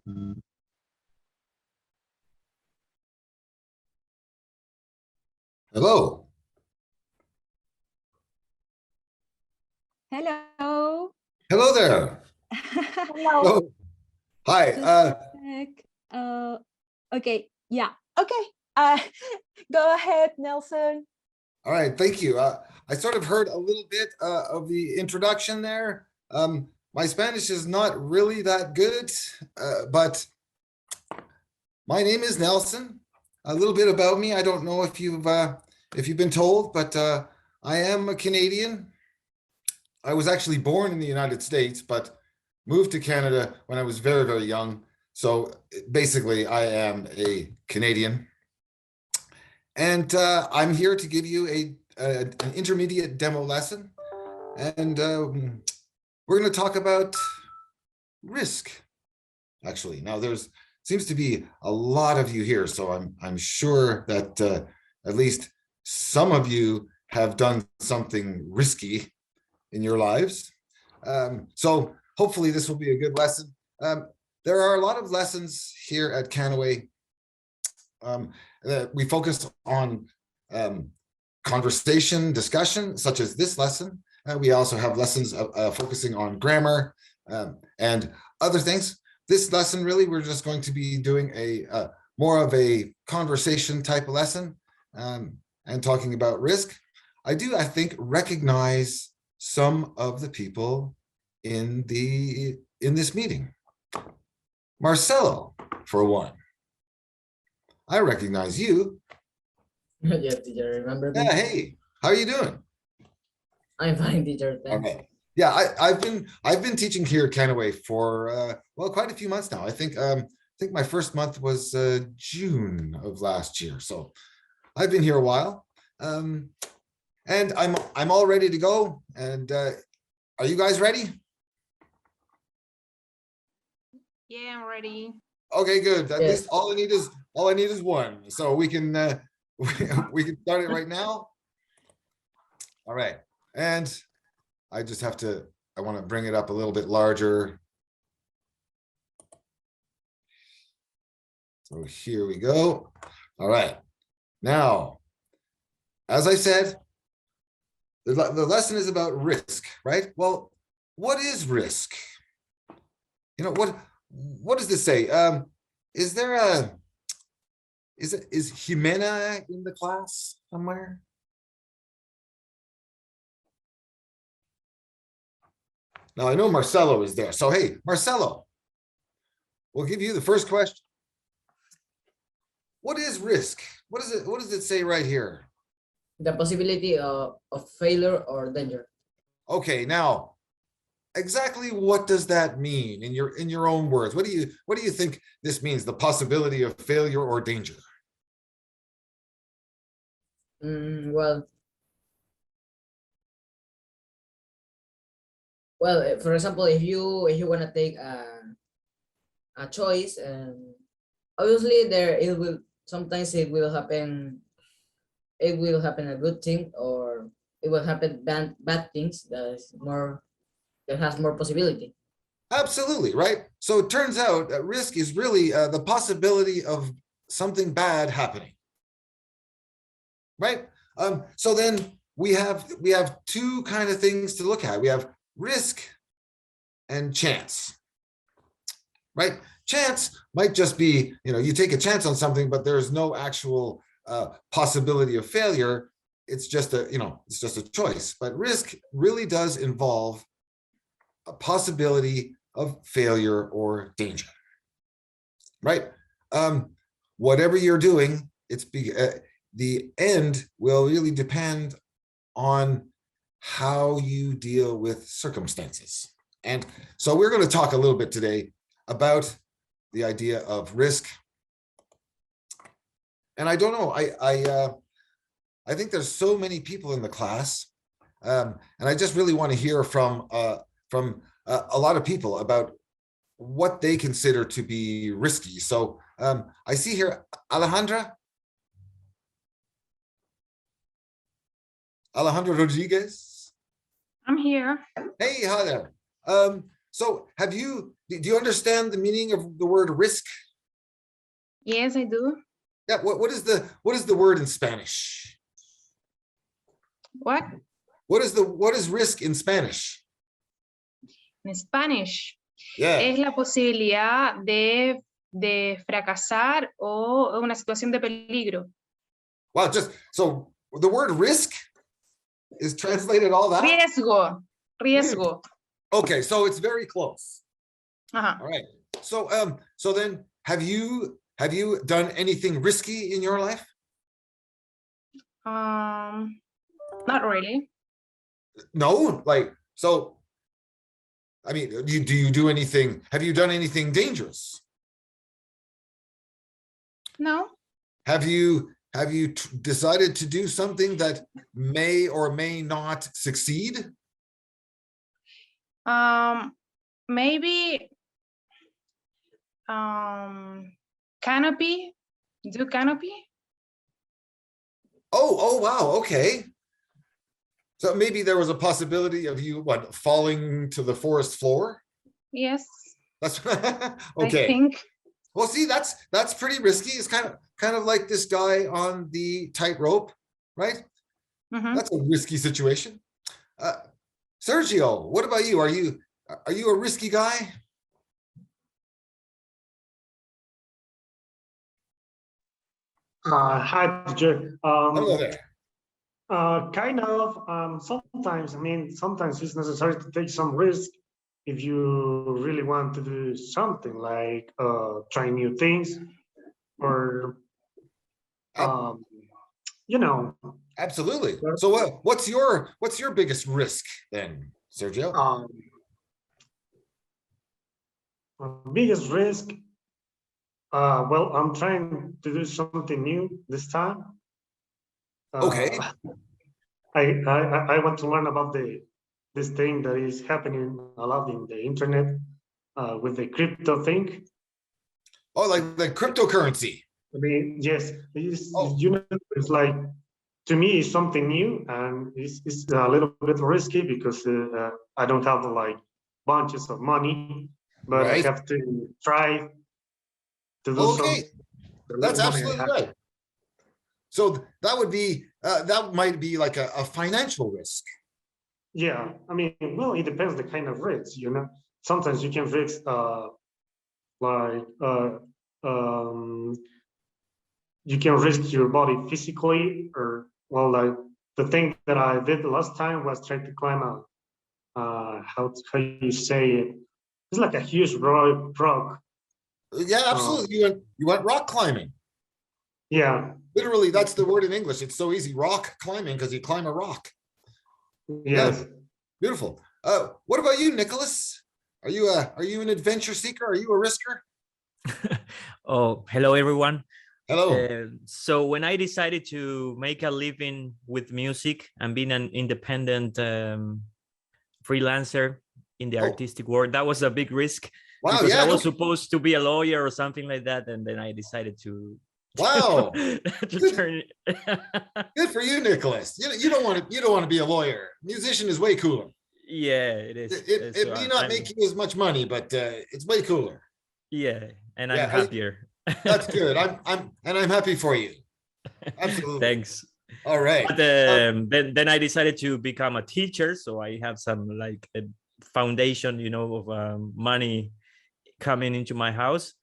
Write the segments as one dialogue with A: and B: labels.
A: Hello.
B: Hello.
A: Hello there.
B: Hello.
A: Hello. Hi.
B: Okay. Yeah. Okay. Go ahead, Nelson.
A: All right. Thank you. I sort of heard a little bit of the introduction there. My Spanish is not really that good, but my name is Nelson. A little bit about me. I don't know if you've been told, but I am a Canadian. I was actually born in the United States, but moved to Canada when I was very, very young. So basically, I am a Canadian. And I'm here to give you an intermediate demo lesson. And we're going to talk about risk, actually. Now, there's seems to be a lot of you here, so I'm sure that at least some of you have done something risky in your lives. So hopefully this will be a good lesson. There are a lot of lessons here at Canaway. We focus on conversation, discussion, such as this lesson. We also have lessons focusing on grammar and other things. This lesson, really, we're just going to be doing a more of a conversation type of lesson and talking about risk. I think, recognize some of the people in this meeting. Marcelo, for one. I recognize you.
C: Yeah, teacher, remember me?
A: Yeah, hey, how are you doing?
C: I'm fine, teacher. Thanks.
A: Okay. Yeah, I've been teaching here at Canaway for well, quite a few months now. I think my first month was June of last year, so I've been here a while, and I'm all ready to go. And are you guys ready?
B: Yeah, I'm ready.
A: Okay, good. At
C: Yes.
A: least all I need is one, so we can we can start it right now. All right, and I just have to. I want to bring it up a little bit larger. So here we go. All right. Now, as I said, the lesson is about risk, right? Well, what is risk? You know, what does this say? Is Jimena in the class somewhere? Now I know Marcelo is there. So hey, Marcelo, we'll give you the first question. What is risk? What does it say right here?
C: The possibility of failure or danger.
A: Okay, now exactly what does that mean in your own words? What do you think this means? The possibility of failure or danger?
C: Well, for example, if you want to take a choice, and obviously sometimes it will happen a good thing, or it will happen bad things that has more possibility.
A: Absolutely, right? So it turns out that risk is really the possibility of something bad happening, right? So then we have two kind of things to look at. We have risk and chance, right? Chance might just be, you take a chance on something, but there's no actual possibility of failure. It's just a choice. But risk really does involve a possibility of failure or danger, right? Whatever you're doing, the end will really depend on how you deal with circumstances. And so we're going to talk a little bit today about the idea of risk. And I don't know, I think there's so many people in the class, and I just really want to hear from a lot of people about what they consider to be risky. So I see here Alejandra Rodriguez.
B: I'm here.
A: Hey, hi there. So have you do you understand the meaning of the word risk?
B: Yes, I do.
A: Yeah, what is the word in Spanish?
B: What?
A: What is risk in Spanish?
B: In Spanish.
A: Yeah.
B: Es la posibilidad de fracasar o una situación de peligro.
A: Wow, just so the word risk is translated all that?
B: Riesgo. Riesgo.
A: Okay, so it's very close.
B: Ajá.
A: All right. So then have you done anything risky in your life?
B: Not really.
A: No, like, so I mean, do you do anything? Have you done anything dangerous?
B: No.
A: Have you decided to do something that may or may not succeed?
B: Maybe canopy. Do canopy?
A: Oh wow, okay. So maybe there was a possibility of you falling to the forest floor?
B: Yes.
A: That's
B: I
A: okay.
B: think.
A: Well, see, that's pretty risky. It's kind of like this guy on the tightrope, right?
B: Mhm.
A: That's a risky situation. Sergio, what about you? Are you a risky guy?
D: Hi, teacher.
A: Hello there.
D: Kind of. Sometimes, I mean, sometimes it's necessary to take some risk if you really want to do something like try new things or, you know,
A: Absolutely. So what's your biggest risk then, Sergio?
D: my biggest risk. Well, I'm trying to do something new this time.
A: Okay.
D: I want to learn about this thing that is happening a lot in the internet with the crypto thing.
A: Oh, like the cryptocurrency.
D: I mean, yes, it's,
A: Oh.
D: you know, it's like, to me, it's something new and it's a little bit risky because I don't have like bunches of money, but
A: Right.
D: I have to try to do
A: Okay.
D: something.
A: That's absolutely right. So that would be that might be like a financial risk.
D: Yeah, I mean, well, it depends the kind of risk, you know. Sometimes you can risk like you can risk your body physically, or well, like the thing that I did the last time was try to climb a how you say it? It's like a huge rock.
A: Yeah, absolutely. You went rock climbing.
D: Yeah.
A: Literally, that's the word in English. It's so easy, rock climbing, because you climb a rock.
D: Yes.
A: Yeah, beautiful. What about you, Nicholas? Are you an adventure seeker? Are you a risker?
E: Oh, hello, everyone.
A: Hello.
E: So when I decided to make a living with music and being an independent freelancer in the artistic world, that was a big risk.
A: Wow,
E: because
A: yeah,
E: I was supposed to be a lawyer or something like that, and then I decided to
A: wow,
E: to turn it.
A: good for you, Nicholas. You don't want to be a lawyer. Musician is way cooler.
E: Yeah, it is.
A: It may not make you as much money, but it's way cooler.
E: Yeah, and
A: Yeah,
E: I'm happier.
A: That's good. I'm happy for you. Absolutely.
E: Thanks.
A: All right.
E: But then I decided to become a teacher, so I have some like a foundation, you know, of money coming into my house.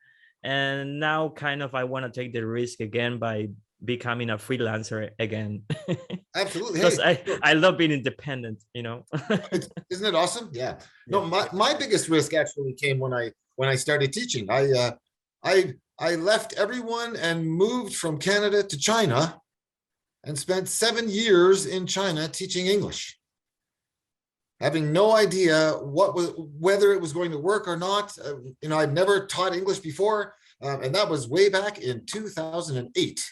E: And now kind of I want to take the risk again by becoming a freelancer again.
A: Absolutely.
E: Because
A: Hey,
E: I love being independent, you know.
A: Isn't it awesome? Yeah. No, my biggest risk actually came when I started teaching. I left everyone and moved from Canada to China and spent 7 years in China teaching English, having no idea whether it was going to work or not. You know, I'd never taught English before, and that was way back in 2008.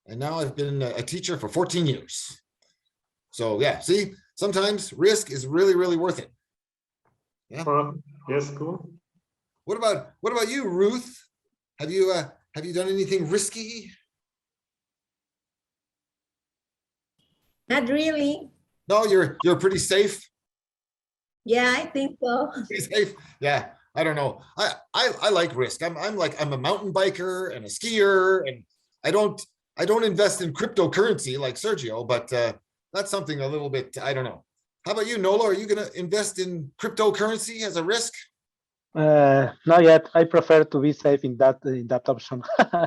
A: And now I've been a teacher for 14 years. So yeah, see, sometimes risk is really, really worth it. Yeah.
D: Yes, cool.
A: What about you, Ruth? Have you done anything risky?
F: Not really.
A: No, you're pretty safe.
F: Yeah, I think so.
A: Pretty safe. Yeah. I don't know. I like risk. I'm a mountain biker and a skier, and I don't invest in cryptocurrency like Sergio, but that's something a little bit, I don't know. How about you, Nolo? Are you going to invest in cryptocurrency as a risk?
G: Not yet. I prefer to be safe in that option.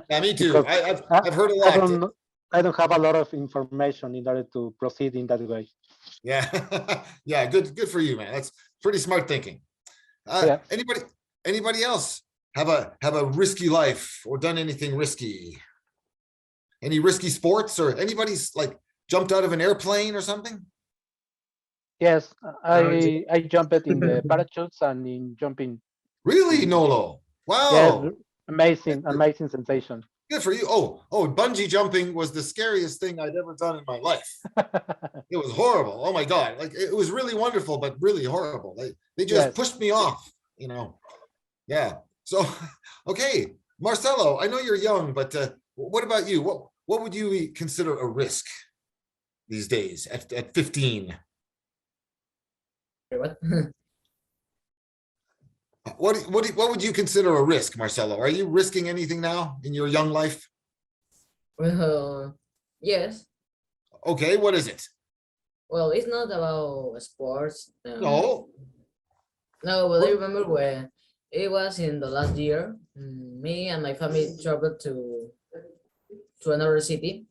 A: Yeah, me too.
G: Because
A: I've heard a lot.
G: I don't have a lot of information in order to proceed in that way.
A: Yeah, yeah, good for you, man. That's pretty smart thinking.
G: Yeah.
A: Anybody else have a risky life or done anything risky? Any risky sports, or anybody's like jumped out of an airplane or something?
G: Yes, I jumped in the parachutes and in jumping.
A: Really, Nolo? Wow.
G: Yes, amazing sensation.
A: Good for you. Oh, bungee jumping was the scariest thing I'd ever done in my life. It was horrible. Oh my God. Like, it was really wonderful, but really horrible. They just pushed me off, you know? Yeah. So, okay, Marcelo, I know you're young, but what about you? What would you consider a risk these days at 15?
C: What?
A: What would you consider a risk, Marcelo? Are you risking anything now in your young life?
C: Well, yes.
A: Okay, what is it?
C: Well, it's not about sports.
A: No.
C: No, but I remember when it was in the last year, me and my family traveled to another city.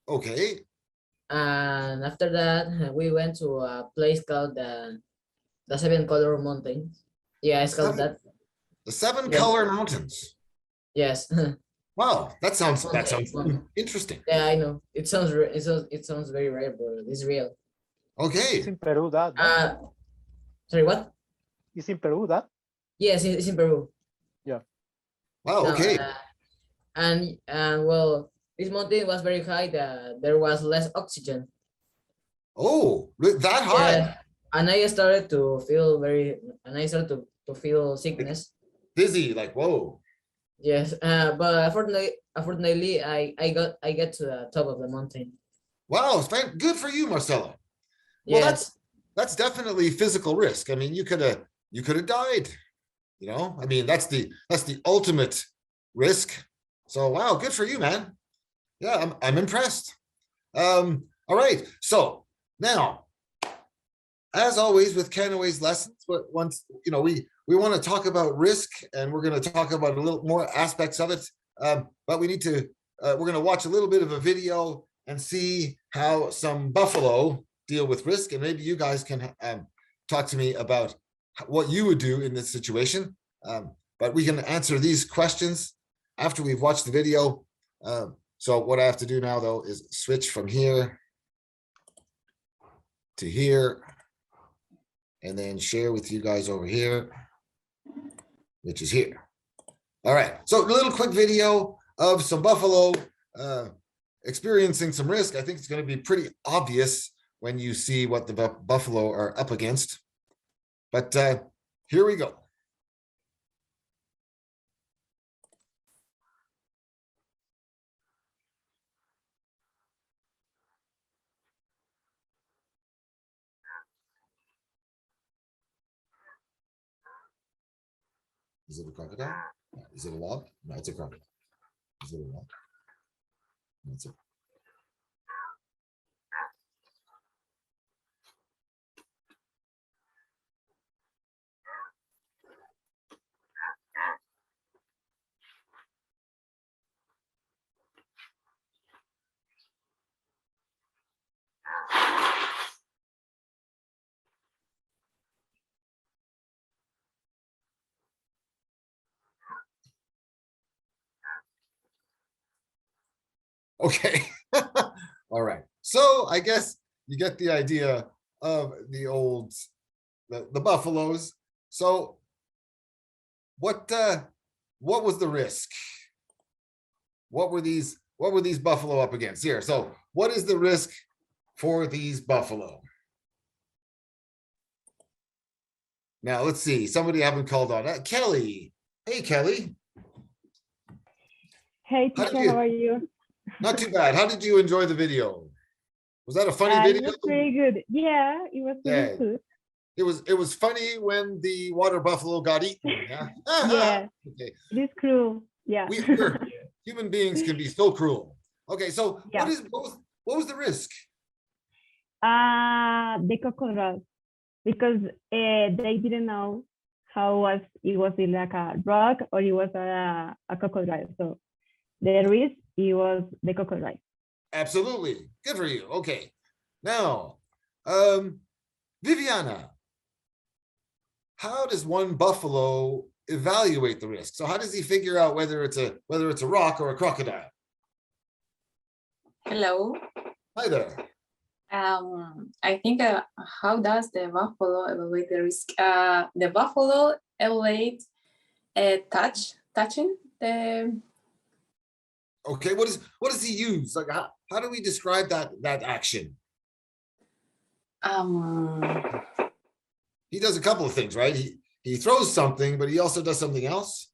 A: Okay.
C: And after that, we went to a place called the Seven Color Mountains. Yeah, it's called that.
A: The Seven Color Mountains.
C: Yes.
A: Wow, that sounds interesting.
C: Yeah, I know. It sounds very rare, but it's real.
G: It's
A: Okay.
G: in Peru, that. No?
C: Sorry, what?
G: It's in Peru, that.
C: Yes, it's in Peru.
A: Wow,
C: No,
A: okay.
C: and well, this mountain was very high. That there was less oxygen.
A: Oh, that high.
C: Yeah, and I started to feel to feel sickness.
A: Dizzy, like, whoa.
C: Yes, but unfortunately, I get to the top of the mountain.
A: Wow, good for you, Marcelo. Well,
C: Yes,
A: that's definitely physical risk. I mean, you could have died, you know? I mean, that's the ultimate risk. So wow, good for you, man. Yeah, I'm impressed. All right. So now, as always with Canaway's lessons, but once you know, we want to talk about risk, and we're going to talk about a little more aspects of it. But we need to we're going to watch a little bit of a video and see how some buffalo deal with risk, and maybe you guys can talk to me about what you would do in this situation. But we can answer these questions after we've watched the video. So what I have to do now, though, is switch from here to here, and then share with you guys over here, which is here. All right, so a little quick video of some buffalo experiencing some risk. I think it's going to be pretty obvious when you see what the buffalo are up against. But here we go. Is it a crocodile? No. Is it a log? No, it's a crocodile. Is it a log? No, it's a... Okay. All right. So I guess you get the idea of the old, the buffaloes. So what was the risk? What were these buffalo up against here? So what is the risk for these buffalo? Now let's see. Somebody I haven't called on. Kelly. Hey, Kelly.
H: Hey, teacher, how are you?
A: Not too bad. How did you enjoy the video? Was that a funny
H: It
A: video?
H: was pretty good. Yeah, it was pretty good.
A: it was funny when the water buffalo got eaten. Yeah.
H: Yeah,
A: Okay.
H: it is cruel. Yeah.
A: Human beings can be so cruel. Okay, so
H: Yeah.
A: what was the risk?
H: The crocodile, because they didn't know how it was like a rock or it was a crocodile. So the risk, it was the crocodile.
A: Absolutely. Good for you. Okay. Now, Viviana, how does one buffalo evaluate the risk? So how does he figure out whether it's a rock or a crocodile?
I: Hello.
A: Hi there.
I: I think how does the buffalo evaluate the risk? The buffalo evaluate touching the.
A: Okay, what does he use? Like how do we describe that action? He does a couple of things, right? He throws something, but he also does something else.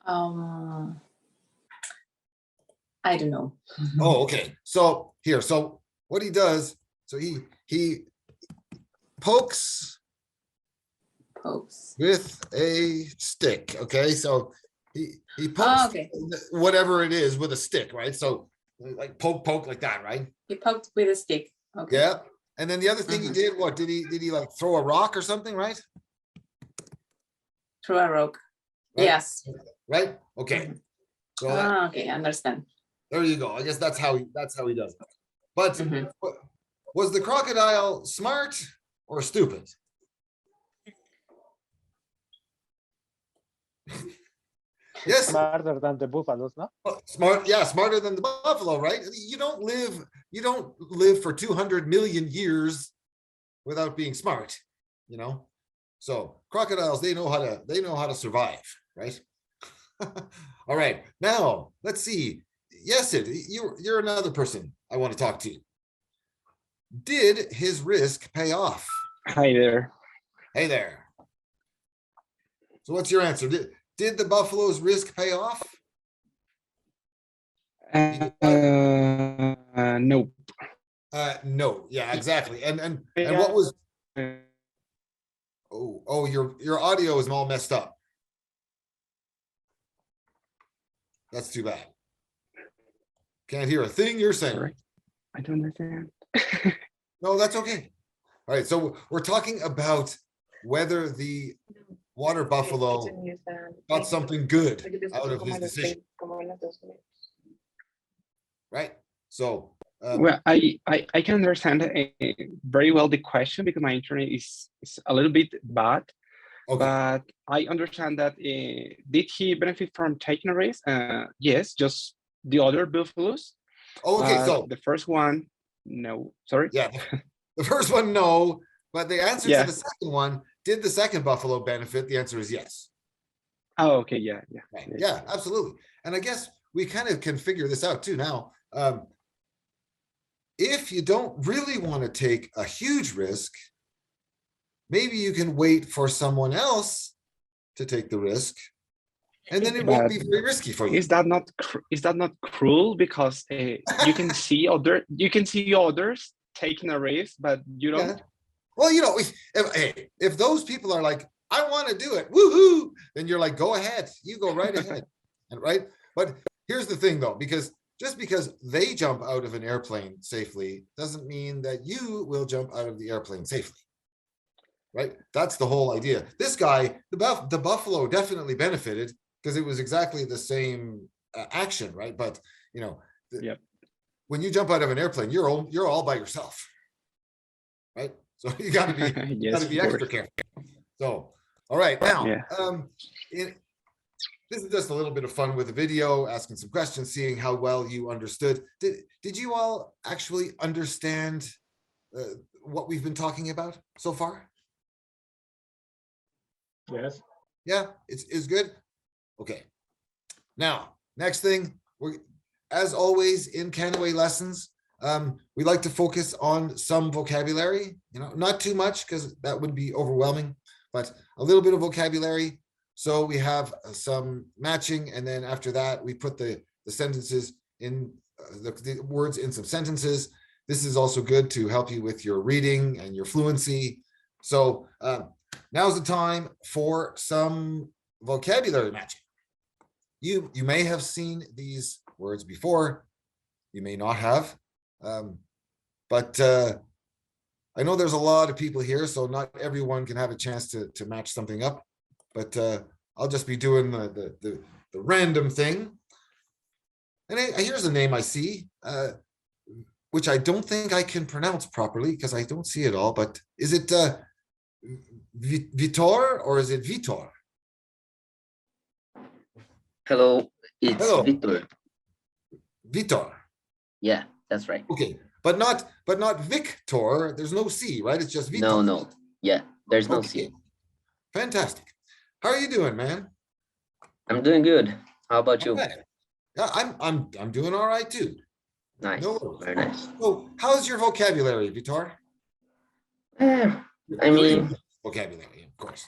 I: I don't know.
A: Oh, okay. So what he does, so he pokes with a stick. Okay, so he pokes whatever it is with a stick, right? So like poke like that, right?
I: He poked with a stick. Okay.
A: Yeah. And then the other thing he did, what did he like throw a rock or something, right?
I: Throw a rock.
A: Right?
I: Yes.
A: Right. Okay. So
I: okay, understand.
A: there you go. I guess that's how he does it. But was the crocodile smart or stupid? Yes.
G: Smarter than the buffaloes, no?
A: Smart, yeah, smarter than the buffalo, right? You don't live for 200 million years without being smart, you know. So crocodiles, they know how to survive, right? All right, now let's see. Yes, you're another person I want to talk to. Did his risk pay off?
J: Hi there.
A: Hey there. So what's your answer? Did the buffalo's risk pay off?
J: Nope.
A: No. Yeah, exactly. And what was? Oh, your audio is all messed up. That's too bad. Can't hear a thing you're saying.
J: Sorry. I don't understand.
A: No, that's okay. All right, so we're talking about whether the water buffalo got something good out of his decision. Right? So
J: Well, I can understand very well the question because my internet is a little bit bad.
A: okay.
J: But I understand that did he benefit from taking a risk? Yes, just the other buffaloes.
A: Okay, so
J: the first one, no. Sorry.
A: yeah, the first one, no, but the answer
J: Yeah.
A: to the second one, did the second buffalo benefit? The answer is yes.
J: Oh, okay, yeah.
A: Right. Yeah, absolutely. And I guess we kind of can figure this out too now. If you don't really want to take a huge risk, maybe you can wait for someone else to take the risk, and then it won't be very risky for you.
J: Is that not cruel? Because you can see others taking a risk, but you don't.
A: Yeah. Well, you know, if those people are like, I want to do it, woohoo, then you're like, go ahead, you go right ahead, and right. But here's the thing, though, because just because they jump out of an airplane safely doesn't mean that you will jump out of the airplane safely. Right? That's the whole idea. This guy, the buffalo definitely benefited because it was exactly the same action, right? But you know, when you jump out of an airplane, you're all by yourself, right? So you got to be
J: yes,
A: be extra careful. So, all right, now, this is just a little bit of fun with the video, asking some questions, seeing how well you understood. Did you all actually understand what we've been talking about so far?
G: Yes.
A: Yeah, it's good. Okay. Now, next thing, as always in Canaway lessons, we like to focus on some vocabulary. You know, not too much because that would be overwhelming, but a little bit of vocabulary. So we have some matching, and then after that, we put the sentences in the words in some sentences. This is also good to help you with your reading and your fluency. So now's the time for some vocabulary matching. You may have seen these words before, you may not have, but I know there's a lot of people here, so not everyone can have a chance to match something up, but I'll just be doing the random thing. And here's a name I see, which I don't think I can pronounce properly because I don't see it all, but is it Vitor or is it Vitor?
K: Hello, it's
A: Hello.
K: Victor.
A: Vitor.
K: Yeah, that's right.
A: Okay, but not Victor. There's no C, right? It's just Vitor.
K: No. Yeah, there's no
A: Okay.
K: C.
A: Fantastic. How are you doing, man?
K: I'm doing good. How about you?
A: Okay. Yeah, I'm doing all right too.
K: Nice.
A: No worries.
K: Very nice.
A: So, how's your vocabulary, Vitor?
K: I
A: Your
K: mean,
A: English vocabulary, of course.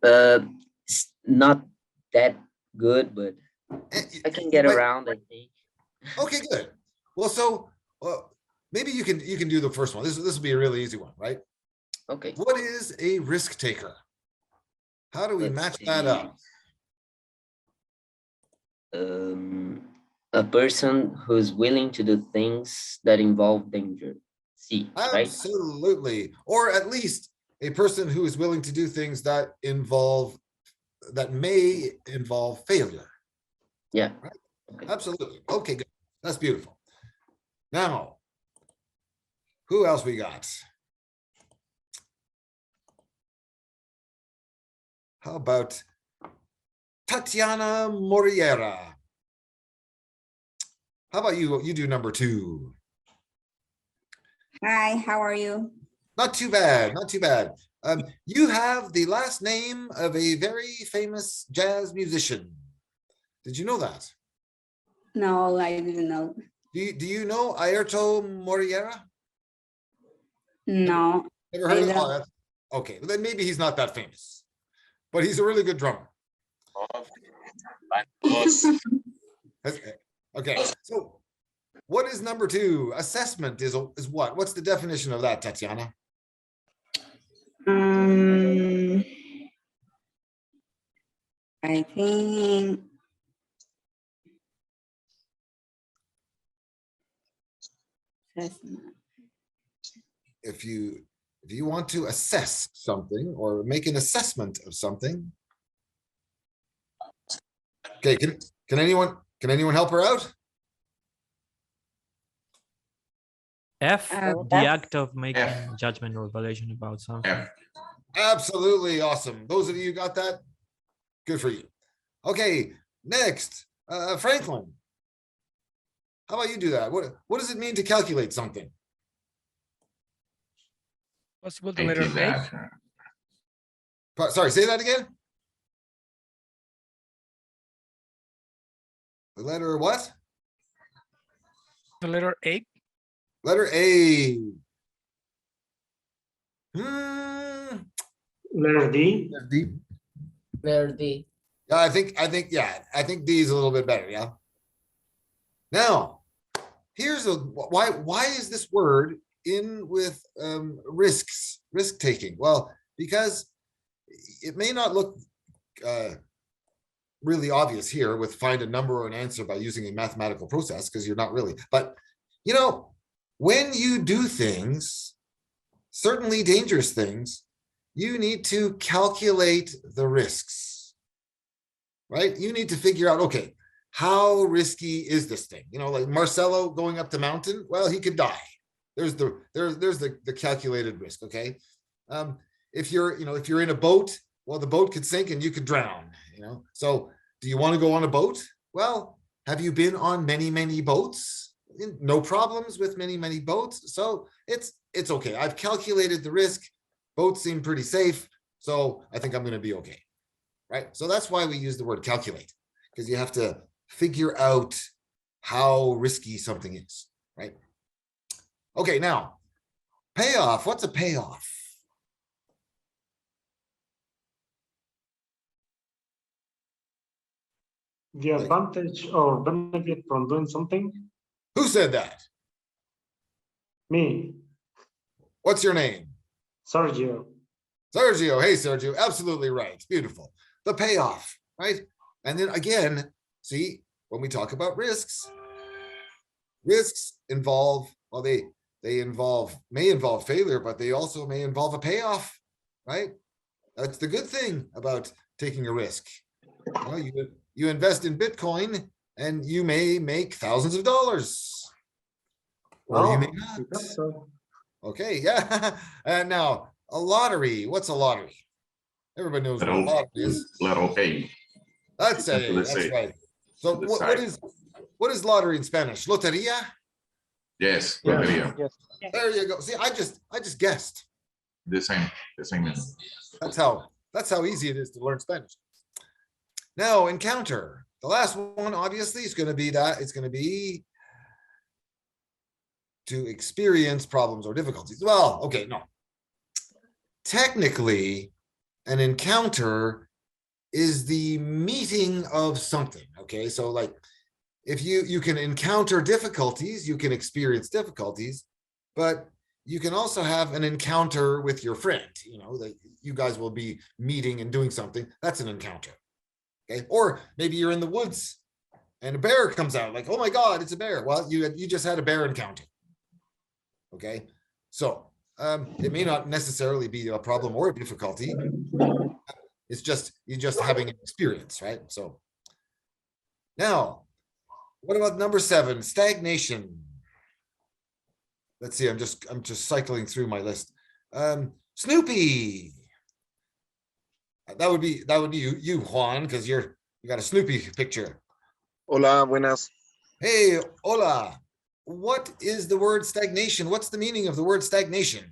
K: it's not that good, but I can get
A: But-
K: around, I think.
A: Okay, good. Well, maybe you can do the first one. This will be a really easy one, right?
K: Okay.
A: What is a risk taker? How do we
K: Let's
A: match that
K: see.
A: up?
K: A person who's willing to do things that involve danger. See, right?
A: Absolutely. Or at least a person who is willing to do things that may involve failure.
K: Yeah.
A: Right?
K: Okay.
A: Absolutely. Okay, good. That's beautiful. Now, who else we got? How about Tatiana Moriera? How about you? You do number 2.
F: Hi, how are you?
A: Not too bad, not too bad. You have the last name of a very famous jazz musician. Did you know that?
F: No, I didn't know.
A: Do you know Airto Moriera?
F: No.
A: Never heard of
F: I
A: him?
F: don't.
A: Oh, okay, well, then maybe he's not that famous, but he's a really good drummer. Okay, so what is number 2? Assessment is what? What's the definition of that, Tatiana?
F: I think assessment.
A: If you want to assess something or make an assessment of something. Okay, can anyone help her out?
E: F,
F: Uh,
E: the
F: F.
E: act of making a judgment or evaluation about something.
A: Absolutely awesome. Those of you who got that, good for you. Okay, next, Franklin. How about you do that? What does it mean to calculate something?
L: Possible the letter A.
A: Sorry, say that again. The letter what?
L: The letter A.
A: Letter A.
D: Letter D.
A: D.
C: Letter D.
A: Yeah, I think D is a little bit better. Yeah. Now, here's why is this word in with risk taking? Well, because it may not look really obvious here with find a number or an answer by using a mathematical process, because you're not really, but you know, when you do things, certainly dangerous things, you need to calculate the risks, right? You need to figure out, okay, how risky is this thing? You know, like Marcelo going up the mountain, well, he could die. There's the calculated risk, okay? If you're in a boat, well, the boat could sink and you could drown, you know? So do you want to go on a boat? Well, have you been on many boats? No problems with many boats. So it's okay. I've calculated the risk. Boats seem pretty safe. So I think I'm going to be okay, right? So that's why we use the word calculate, because you have to figure out how risky something is, right? Okay, now, payoff. What's a payoff?
D: The advantage or benefit from doing something.
A: Who said that?
D: Me,
A: What's your name?
D: Sergio.
A: Sergio, hey Sergio, absolutely right. Beautiful. The payoff, right? And then again, see, when we talk about risks involve, well, they may involve failure, but they also may involve a payoff, right? That's the good thing about taking a risk. You know, you invest in Bitcoin and you may make thousands of dollars. Or you may not.
D: So.
A: Okay, yeah. And now a lottery. What's a lottery? Everybody knows what a lottery is.
M: Letter A.
A: That's it. That's right. So what is lottery in Spanish? Loteria?
M: Yes,
D: Yeah.
M: lotería.
G: Yes.
A: There you go. See, I just guessed.
M: The same meaning.
A: That's how easy it is to learn Spanish. Now, encounter. The last one, obviously, is going to be that it's going to be to experience problems or difficulties. Well, okay, no. Technically, an encounter is the meeting of something. Okay, so like if you can encounter difficulties, you can experience difficulties, but you can also have an encounter with your friend. You know, that you guys will be meeting and doing something. That's an encounter. Okay, or maybe you're in the woods and a bear comes out. Like, oh my God, it's a bear. Well, you just had a bear encounter. Okay, so it may not necessarily be a problem or a difficulty. It's just you're just having an experience, right? So now, what about number 7? Stagnation. Let's see. I'm just cycling through my list. Snoopy. That would be you, Juan, because you got a Snoopy picture.
N: Hola, buenas.
A: Hey, hola. What is the word stagnation? What's the meaning of the word stagnation?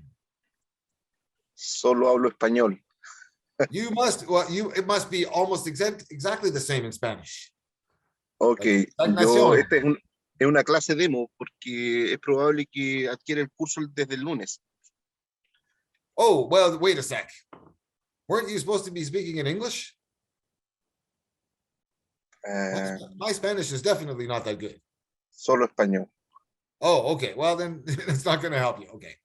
N: Solo hablo español.
A: It must be almost exactly the same in Spanish.
N: Ok,
A: Stagnación.
N: es una clase demo porque es probable que adquiera el curso desde el lunes.
A: Oh, well, wait a sec. Weren't you supposed to be speaking in English? My Spanish is definitely not that good.
N: Solo español.
A: Oh, okay. Well, then it's not going to help you. Okay.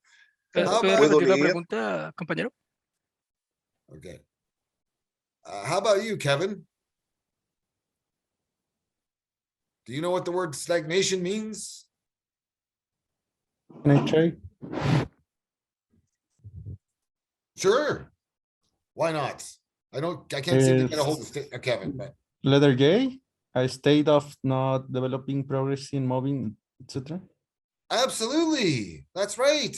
L: ¿Puedo repetir la pregunta, compañero?
A: Okay. How about you, Kevin? Do you know what the word stagnation means?
O: Can I try?
A: Sure. Why not? I can't seem to get a hold of Kevin, but
O: Letter J, a state of not developing, progressing, moving, etc.
A: absolutely. That's right.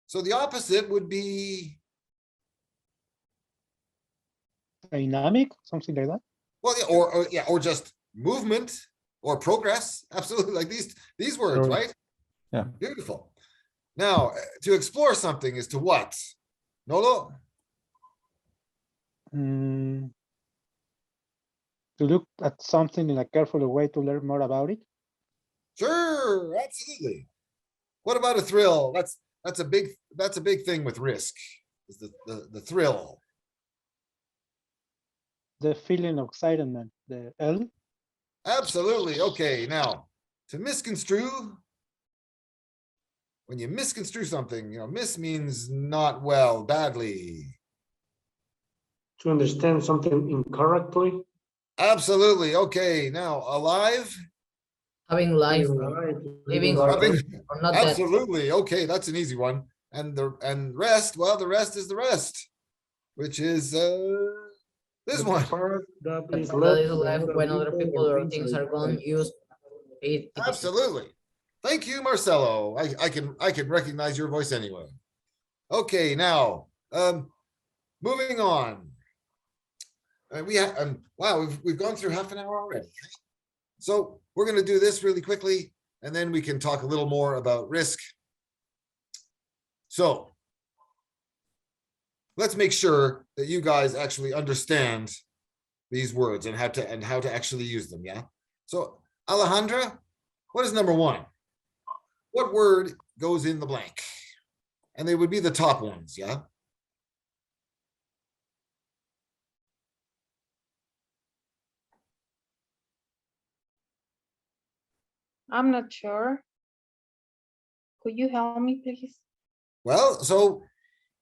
A: So the opposite would be,
G: Dynamic, something like that.
A: well, yeah, or just movement or progress. Absolutely, like these words,
O: Sure.
A: right?
O: Yeah.
A: Beautiful. Now, to explore something is to what? Nolo?
G: To look at something in a careful way to learn more about it.
A: Sure, absolutely. What about a thrill? That's a big thing with risk. Is the thrill.
G: The feeling of excitement, the L.
A: Absolutely. Okay, now to misconstrue. When you misconstrue something, you know, mis means not well, badly.
D: To understand something incorrectly.
A: Absolutely. Okay, now alive.
C: Having life, living or not dead.
A: Absolutely. Okay, that's an easy one. And rest, well, the rest is the rest, which is this one.
C: That is life when other people or things are gone, use it.
A: Absolutely. Thank you, Marcelo. I can recognize your voice anyway. Okay, now moving on. Wow, we've gone through half an hour already. So we're going to do this really quickly, and then we can talk a little more about risk. So let's make sure that you guys actually understand these words and how to actually use them. Yeah. So Alejandra, what is number 1? What word goes in the blank? And they would be the top ones. Yeah.
B: I'm not sure. Could you help me, please?
A: Well, so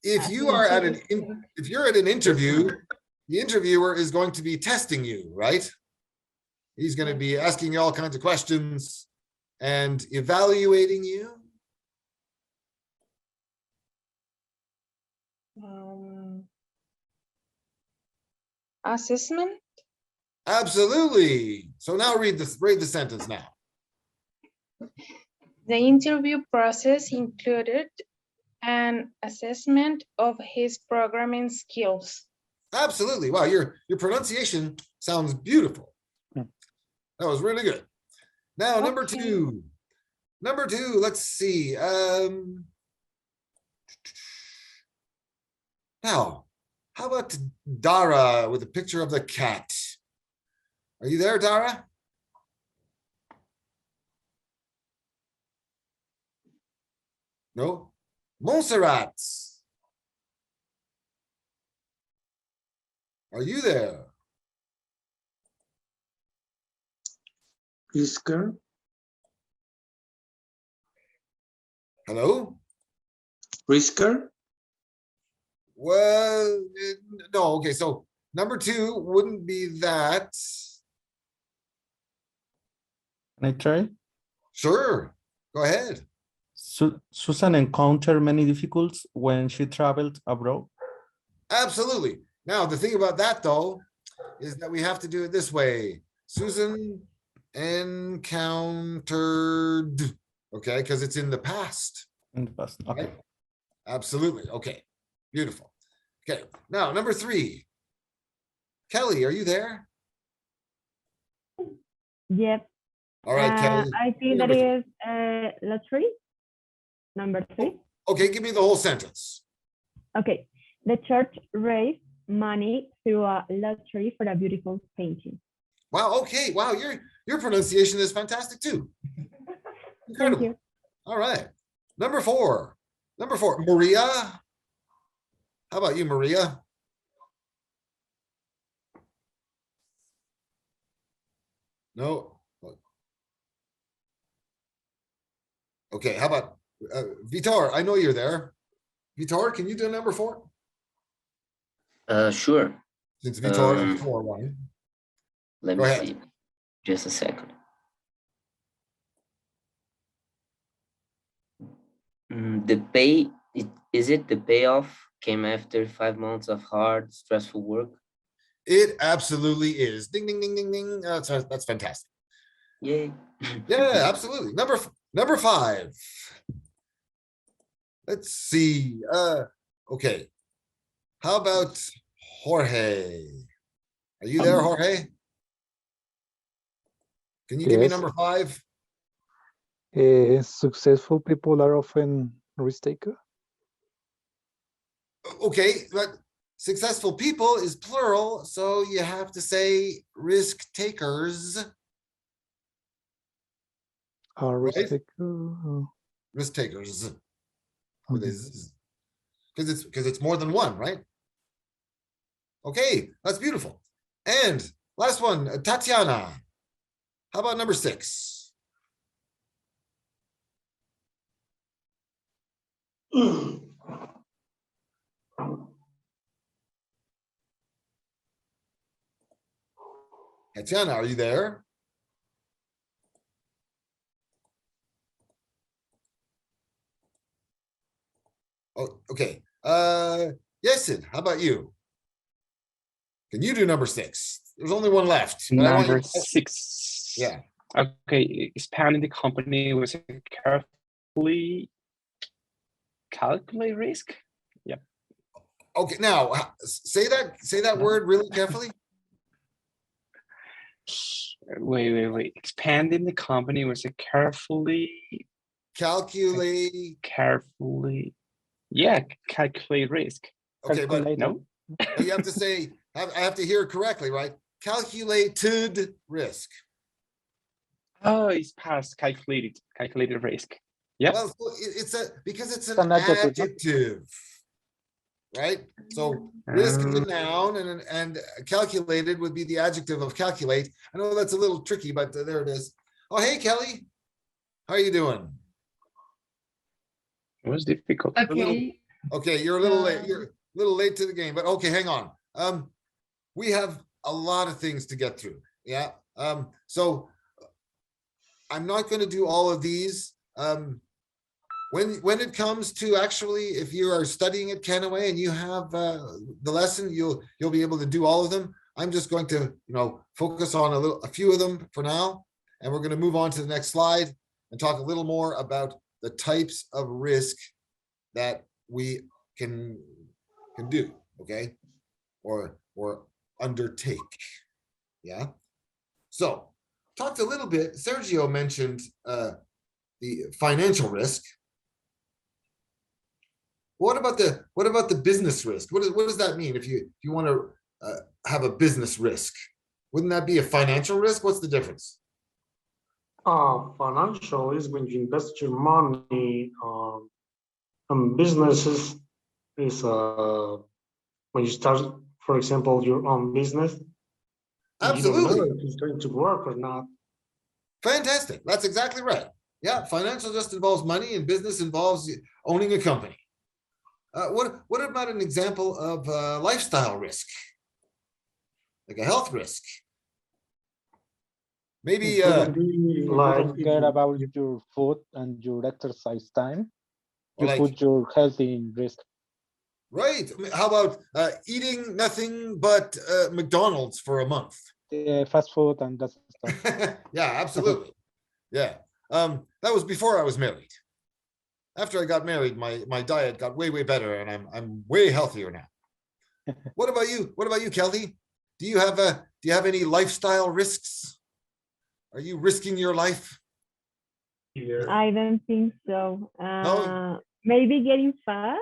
A: if you are at if you're at an interview, the interviewer is going to be testing you, right? He's going to be asking you all kinds of questions and evaluating you.
B: Assessment.
A: Absolutely. So now read the sentence now.
B: The interview process included an assessment of his programming skills.
A: Absolutely. Wow, your pronunciation sounds beautiful. That was really good. Now, number two. Number two, let's see. Now, how about Dara with a picture of the cat? Are you there, Dara? No? Montserrat. Are you there?
P: Whisker.
A: Hello?
P: Whisker.
A: Well, no, okay, so number two wouldn't be that.
O: Can I try?
A: Sure, go ahead.
O: Susan encountered many difficulties when she traveled abroad.
A: Absolutely. Now, the thing about that, though, is that we have to do it this way. Susan encountered, okay, because it's in the past.
O: In the past, okay.
A: Right? Absolutely, okay, beautiful. Okay, now, number three. Kelly, are you there?
H: Yep.
A: All right, Kelly.
H: I think that is lottery, number 3.
A: Okay, give me the whole sentence.
H: Okay, the church raised money through a lottery for a beautiful painting.
A: Wow, okay, wow, your pronunciation is fantastic too. Incredible.
H: Thank you.
A: All right, number four, Maria. How about you, Maria? No. Okay, how about Vitor? I know you're there. Vitor, can you do number 4?
K: Sure.
A: Since Vitor is 4-1.
K: Let me see. Just a second. The pay, is it the payoff came after 5 months of hard, stressful work?
A: It absolutely is. Ding, ding, ding, ding, ding. That's fantastic.
K: Yay.
A: Yeah, absolutely. Number 5. Let's see. Okay. How about Jorge? Are you there, Jorge? Can you give me
Q: Yes.
A: number 5?
Q: Successful people are often risk taker.
A: Okay, but successful people is plural, so you have to say risk takers.
Q: Risk
A: Right?
Q: taker.
A: Risk takers.
Q: Okay.
A: Because it's more than one, right? Okay, that's beautiful. And last one, Tatiana. How about number 6? Tatiana, are you there? Oh, okay. Yesid, how about you? Can you do number 6? There's only one left. but I want
J: Number
A: you-
J: 6.
A: Yeah.
J: Okay, expanding the company with a carefully calculate risk. Yeah.
A: Okay, now say that word really carefully.
J: Wait. Expanding the company with a carefully.
A: Calculate.
J: Yeah, calculate risk.
A: Okay, but
J: No.
A: you have to say, I have to hear it correctly, right? Calculated risk.
J: Oh, it's past calculated risk. Yeah.
A: Well, it's because it's
Q: It's
A: an
Q: an adjective, no?
A: adjective, right? So risk is a noun, and calculated would be the adjective of calculate. I know that's a little tricky, but there it is. Oh, hey, Kelly, how are you doing?
J: It was difficult.
A: A little Okay, you're a little late. You're a little late to the game, but okay, hang on. We have a lot of things to get through. Yeah. So I'm not going to do all of these. When it comes to actually, if you are studying at Kenaway and you have the lesson, you'll be able to do all of them. I'm just going to, focus on a few of them for now, and we're going to move on to the next slide and talk a little more about the types of risk that we can do, okay, or undertake. Yeah. So talked a little bit. Sergio mentioned the financial risk. What about the business risk? What does that mean? If you want to have a business risk, wouldn't that be a financial risk? What's the difference?
D: Financial is when you invest your money on businesses. Is when you start, for example, your own business.
A: Absolutely.
D: You don't know if it's going to work or not.
A: Fantastic. That's exactly right. Yeah, financial just involves money, and business involves owning a company. What about an example of lifestyle risk, like a health risk? Maybe
G: like forget about your food and your exercise time. You put your health in risk.
A: Right. How about eating nothing but McDonald's for a month?
G: Fast food and that stuff.
A: Yeah, absolutely. Yeah. That was before I was married. After I got married, my diet got way better, and I'm way healthier now. What about you? What about you, Kelty? Do you have any lifestyle risks? Are you risking your life?
H: I don't think so.
A: No?
H: Maybe getting fat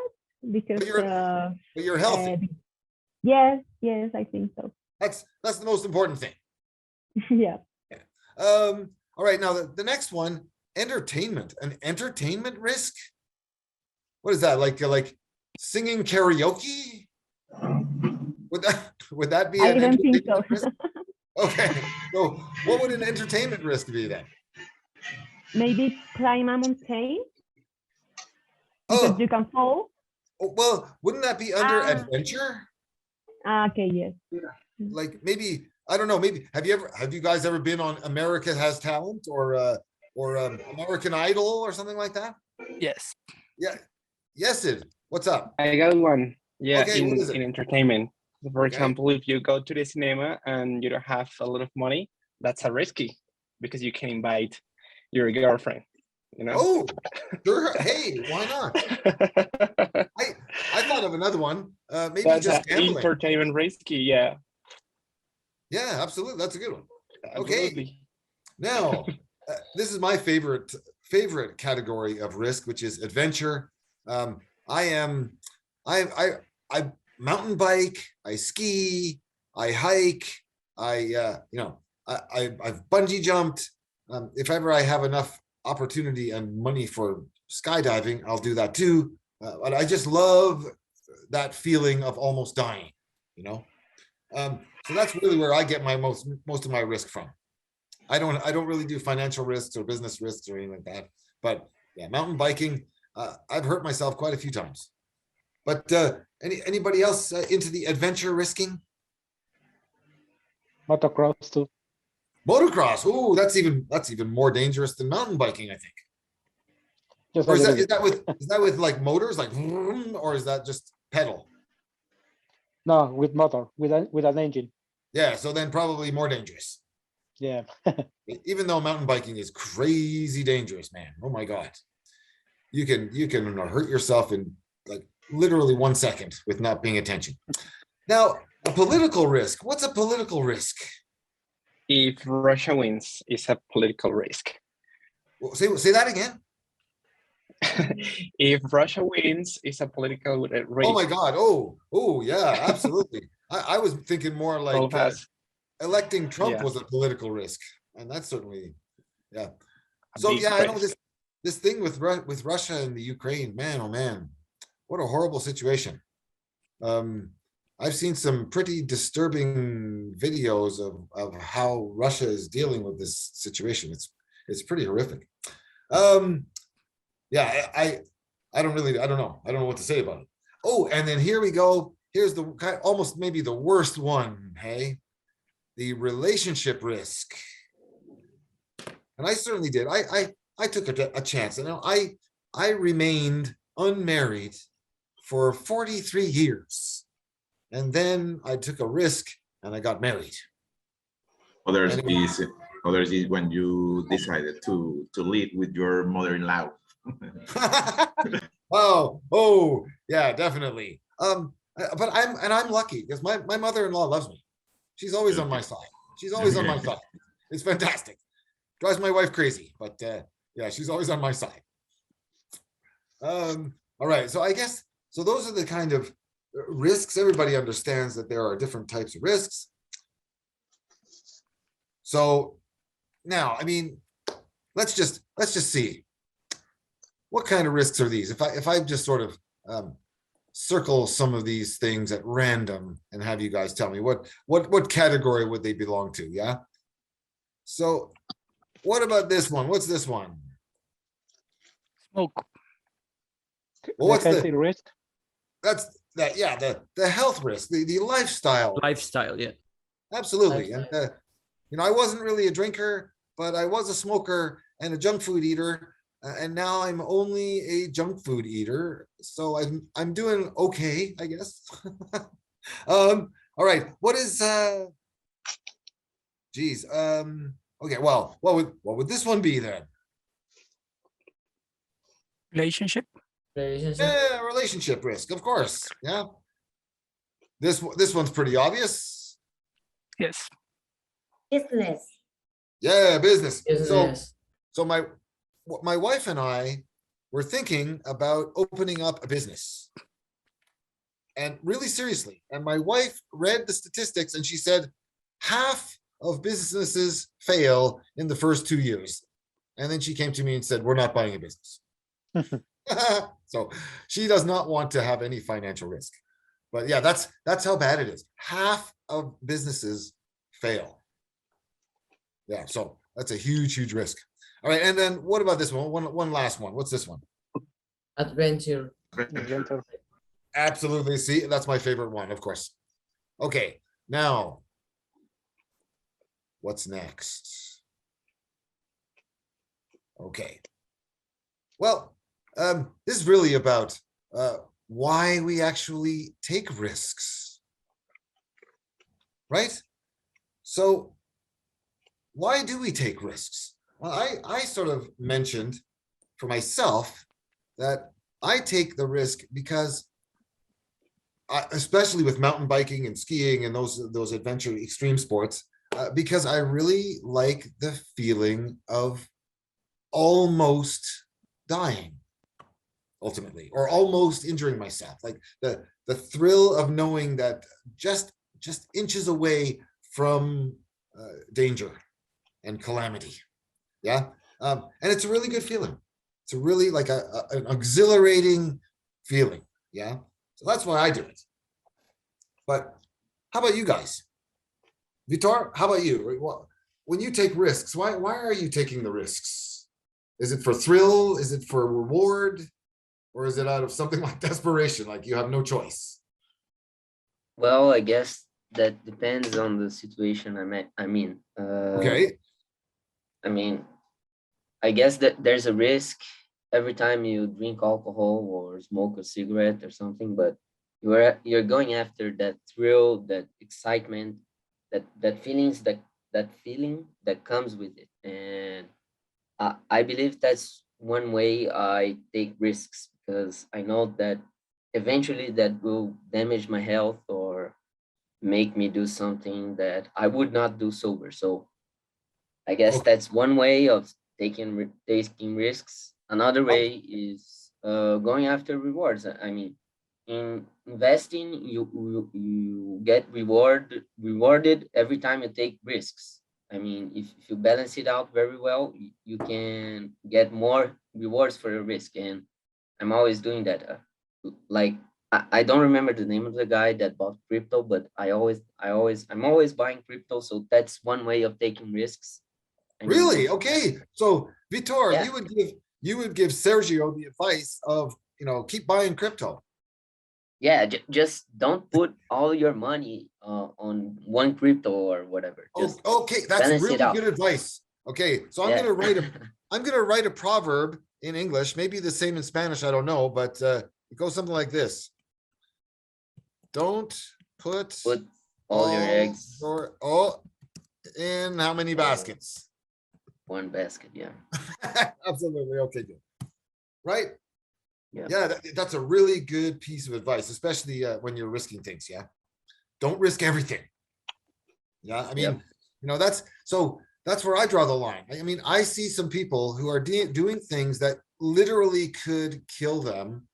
H: because
A: but you're healthy.
H: Yes, I think so.
A: That's the most important thing.
H: Yeah.
A: All right, now the next one, entertainment. An entertainment risk? What is that? Like singing karaoke? Would that be?
H: I don't think so.
A: Risk? Okay, so what would an entertainment risk be then?
H: Maybe climb a mountain because you can fall.
A: Well, wouldn't that be under adventure?
H: Okay, yes.
A: Like maybe, I don't know, maybe have you guys ever been on America Has Talent or American Idol or something like that?
L: Yes.
A: Yeah. Yes, Sid. What's up?
J: I got one. Yeah,
A: Okay, what is it?
J: in entertainment. For example, if you go to the cinema and you don't have a lot of money, that's a risky because you can invite your girlfriend.
A: Oh, sure. Hey, why not? I thought of another one. Maybe
J: that's
A: just gambling.
J: Entertainment risky, yeah.
A: Yeah, absolutely. That's a good one.
J: Absolutely.
A: Okay. Now, this is my favorite category of risk, which is adventure. I mountain bike, I ski, I hike, I've bungee jumped. If ever I have enough opportunity and money for skydiving, I'll do that too. But I just love that feeling of almost dying, So that's really where I get my most of my risk from. I don't really do financial risks or business risks or anything like that. But yeah, mountain biking, I've hurt myself quite a few times. But anybody else into the adventure risking?
G: Motocross too.
A: Motocross. Oh, that's even more dangerous than mountain biking, I think.
G: Just
A: or is that with like motors, like, or is that just pedal?
G: No, with motor, with an engine.
A: Yeah, so then probably more dangerous.
G: Yeah.
A: Even though mountain biking is crazy dangerous, man. Oh my God. You can hurt yourself in like literally 1 second with not paying attention. Now, a political risk. What's a political risk?
J: If Russia wins, it's a political risk.
A: Well, say that again.
J: If Russia wins, it's a political risk.
A: Oh my God. Oh yeah, absolutely. I was thinking more like electing Trump was a political risk. And that's certainly, yeah. So yeah, I know this thing with Russia and the Ukraine, man, oh man, what a horrible situation. I've seen some pretty disturbing videos of how Russia is dealing with this situation. It's pretty horrific. Yeah, I don't know what to say about it. Oh, and then here we go. Here's the kind, almost maybe the worst one, hey? The relationship risk. And I certainly did. I took a chance. You know, I remained unmarried for 43 years. And then I took a risk and I got married.
M: Others
A: And
M: is when you decided to live with your mother-in-law.
A: oh, yeah, definitely. But I'm lucky because my mother-in-law loves me. She's always on my side. She's always on my side. It's fantastic. Drives my wife crazy, but yeah, she's always on my side. All right, so I guess, so those are the kind of risks. Everybody understands that there are different types of risks. So now, I mean, let's just see what kind of risks are these. If I just sort of circle some of these things at random and have you guys tell me what category would they belong to? Yeah. So what about this one? What's this one?
L: Smoke.
A: Well, what's
G: the risk?
A: That's that. Yeah, the health risk, the lifestyle.
E: Lifestyle, yeah.
A: Absolutely. And you know, I wasn't really a drinker, but I was a smoker and a junk food eater, and now I'm only a junk food eater. So I'm doing okay, I guess. All right. What is geez. Okay, well, what would this one be then?
L: Relationship.
A: Yeah, relationship risk, of course. Yeah. This one's pretty obvious.
L: Yes.
F: Business.
A: Yeah, business.
C: Business.
A: So my wife and I were thinking about opening up a business. And really seriously. And my wife read the statistics and she said half of businesses fail in the first 2 years. And then she came to me and said, we're not buying a business. So she does not want to have any financial risk. But yeah, that's how bad it is. Half of businesses fail. Yeah, so that's a huge risk. All right, and then what about this one? One last one. What's this one?
C: Adventure.
A: Absolutely. See, that's my favorite one, of course. Okay, now what's next? Okay. Well, this is really about why we actually take risks, right? So why do we take risks? Well, I sort of mentioned for myself that I take the risk because especially with mountain biking and skiing and those adventure extreme sports, because I really like the feeling of almost dying ultimately, or almost injuring myself, like the thrill of knowing that just inches away from danger and calamity. Yeah. And it's a really good feeling. It's a really like an exhilarating feeling. Yeah. So that's why I do it. But how about you guys? Vitor, how about you? When you take risks, why are you taking the risks? Is it for thrill? Is it for reward? Or is it out of something like desperation, like you have no choice?
K: Well, I guess that depends on the situation
A: Okay.
K: I mean, I guess that there's a risk every time you drink alcohol or smoke a cigarette or something, but you're going after that thrill, that excitement, that feeling that comes with it. And I believe that's one way I take risks, because I know that eventually that will damage my health or make me do something that I would not do sober. So I guess that's one way of taking risks. Another way is going after rewards. I mean, in investing, you get rewarded every time you take risks. I mean, if you balance it out very well, you can get more rewards for your risk. And I'm always doing that. Like I don't remember the name of the guy that bought crypto, but I'm always buying crypto. So that's one way of taking risks.
A: Really? Okay. So Vitor, you would give Sergio the advice of, keep buying crypto.
K: yeah, just don't put all your money on one crypto or whatever. Just
A: Okay, that's
K: balance it
A: really
K: out.
A: good advice. Okay, so I'm
K: Yeah.
A: gonna write a proverb in English, maybe the same in Spanish, I don't know, but it goes something like this. Don't put
K: all your eggs
A: in how many baskets?
K: one basket. Yeah.
A: Absolutely. Okay, good. Right?
K: Yeah.
A: Yeah, that's a really good piece of advice, especially when you're risking things. Yeah. Don't risk everything. Yeah. I mean, that's where I draw the line. I mean, I see some people who are doing things that literally could kill them.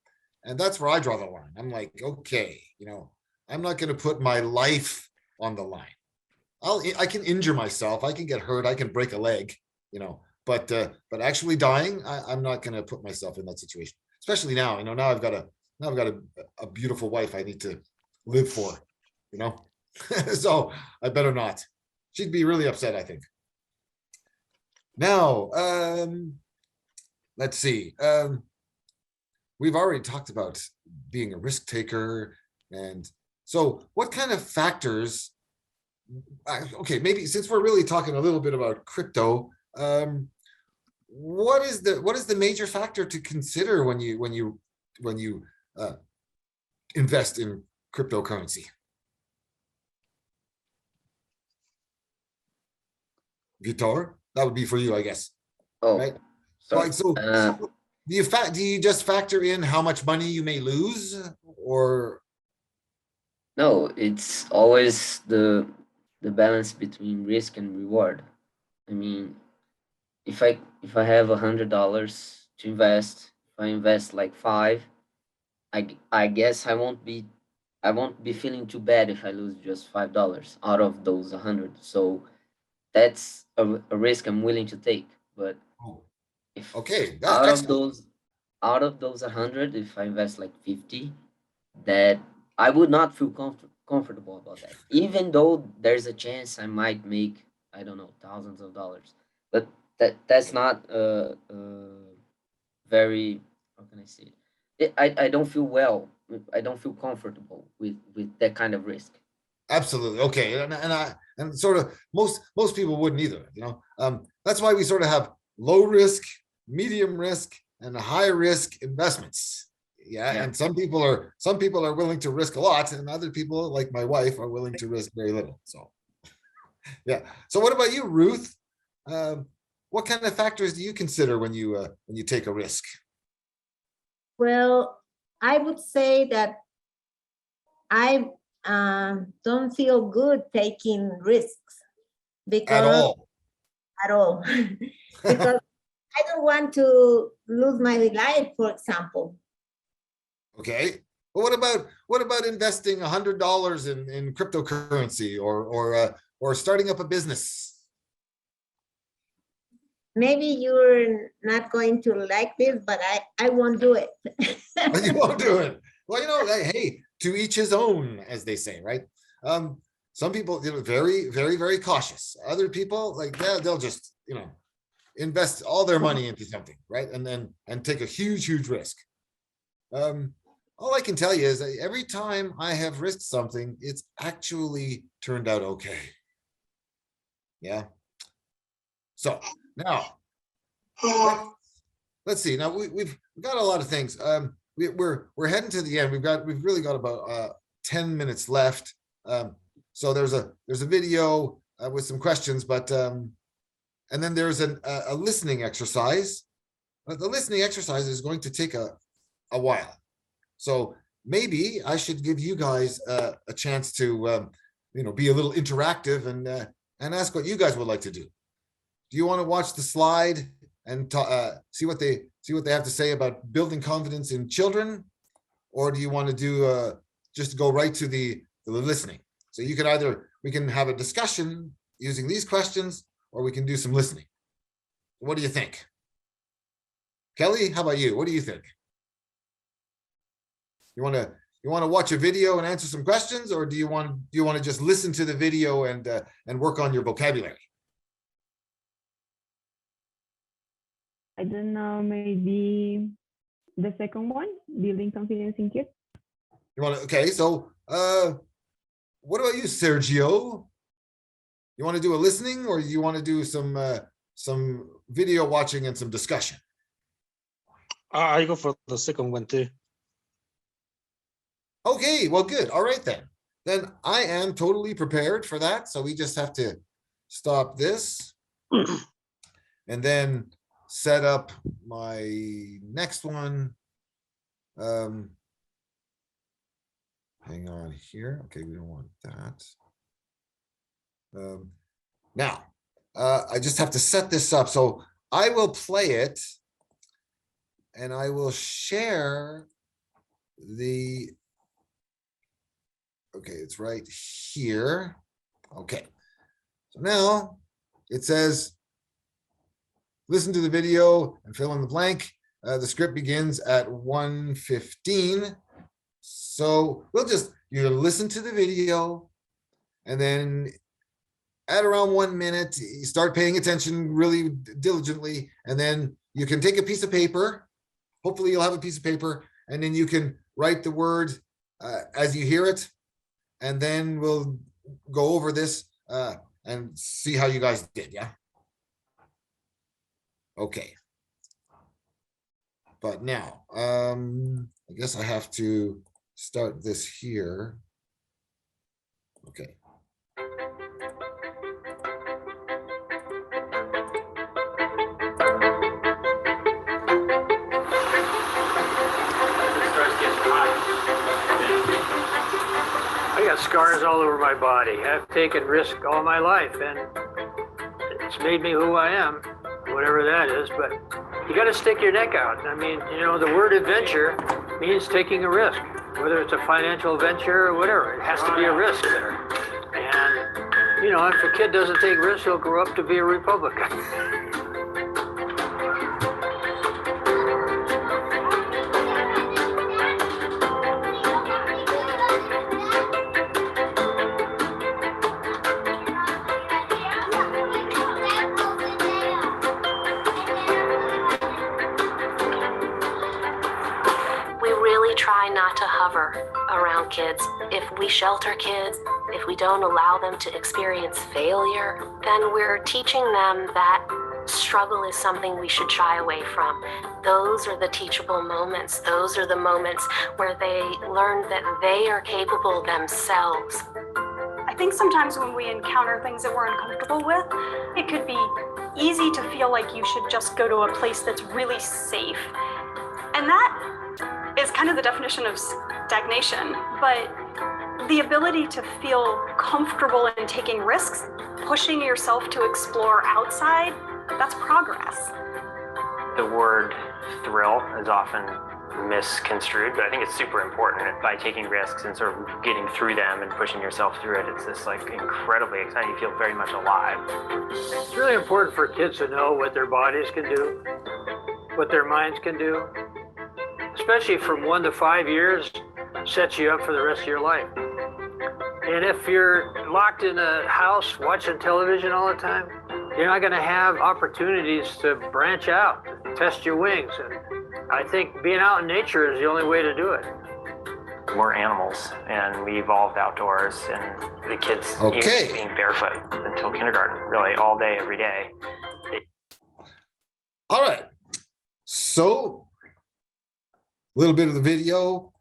A: And that's where I draw the line. I'm like, okay, I'm not going to put my life on the line. I can injure myself. I can get hurt. I can break a leg, but actually dying, I'm not going to put myself in that situation. Especially now, now I've got a beautiful wife I need to live for, so I better not. She'd be really upset, I think. Now, let's see. We've already talked about being a risk taker. And so what kind of factors, okay, maybe since we're really talking a little bit about crypto, what is the major factor to consider when you invest in cryptocurrency? Vitor, that would be for you, I guess.
K: Oh,
A: right.
K: sorry.
A: So do you just factor in how much money you may lose, or?
K: No, it's always the balance between risk and reward. I mean, if I have $100 to invest, if I invest like 5, I guess I won't be feeling too bad if I lose just $5 out of those 100. So that's a risk I'm willing to take. But if out of those 100, if I invest like 50, that I would not feel comfortable about that, even though there's a chance I might make, I don't know, thousands of dollars. But that's not very, how can I say it? I don't feel well. I don't feel comfortable with that kind of risk.
A: Absolutely. Okay. And sort of most people wouldn't either, that's why we sort of have low risk, medium risk, and high risk investments. Yeah. And some people are willing to risk a lot, and other people, like my wife, are willing to risk very little. So yeah. So what about you, Ruth? What kind of factors do you consider when you take a risk?
F: Well, I would say that I don't feel good taking risks because at all because I don't want to lose my life, for example.
A: Okay. But what about investing $100 in cryptocurrency or starting up a business?
F: Maybe you're not going to like this, but I won't do it.
A: You won't do it. Well, hey, to each his own, as they say, right? Some people, very, very, very cautious. Other people, they'll just, invest all their money into something, right? And take a huge, huge risk. All I can tell you is that every time I have risked something, it's actually turned out okay. Yeah. So now, let's see. Now we've got a lot of things. We're heading to the end. We've really got about 10 minutes left. So there's a video with some questions, but and then there's a listening exercise. The listening exercise is going to take a while. So maybe I should give you guys a chance to be a little interactive and ask what you guys would like to do. Do you want to watch the slide and see what they have to say about building confidence in children, or do you want to do just go right to the listening? So you can we can have a discussion using these questions, or we can do some listening. What do you think? Kelly, how about you? What do you think? You want to watch a video and answer some questions, or do you want to just listen to the video and work on your vocabulary?
H: I don't know, maybe the second one, building confidence in kids.
A: You want to, okay, so what about you, Sergio? You want to do a listening, or you want to do some video watching and some discussion?
R: I go for the second one too.
A: Okay, well, good. All right, then. Then I am totally prepared for that. So we just have to stop this and then set up my next one. Hang on here. Okay, we don't want that. Now, I just have to set this up. So I will play it and I will share the, okay, it's right here. Okay, so now it says, listen to the video and fill in the blank. The script begins at 1:15. So we'll just, you listen to the video and then at around 1 minute, you start paying attention really diligently, and then you can take a piece of paper. Hopefully you'll have a piece of paper, and then you can write the word as you hear it. And then we'll go over this and see how you guys did, yeah? Okay. But now, I guess I have to start this here. Okay.
S: I got scars all over my body. I've taken risks all my life, and it's made me who I am, whatever that is. But you got to stick your neck out. I mean, you know, the word adventure means taking a risk, whether it's a financial venture or whatever. It has to be a risk there. And, you know, if a kid doesn't take risks, he'll grow up to be a Republican.
T: Around kids. If we shelter kids, if we don't allow them to experience failure, then we're teaching them that struggle is something we should shy away from. Those are the teachable moments. Those are the moments where they learn that they are capable themselves.
U: I think sometimes when we encounter things that we're uncomfortable with, it could be easy to feel like you should just go to a place that's really safe. And that is kind of the definition of stagnation, but the ability to feel comfortable in taking risks, pushing yourself to explore outside, that's progress.
V: The word thrill is often misconstrued, but I think it's super important by taking risks and sort of getting through them and pushing yourself through it. It's just like incredibly exciting. You feel very much alive.
S: It's really important for kids to know what their bodies can do, what their minds can do, especially from 1 to 5 years. Sets you up for the rest of your life. And if you're locked in a house watching television all the time, you're not going to have opportunities to branch out, test your wings. And I think being out in nature is the only way to do it.
V: We're animals, and we evolved outdoors, and the kids even being barefoot until kindergarten, really all day, every day.
A: All right. So, a little bit of the video.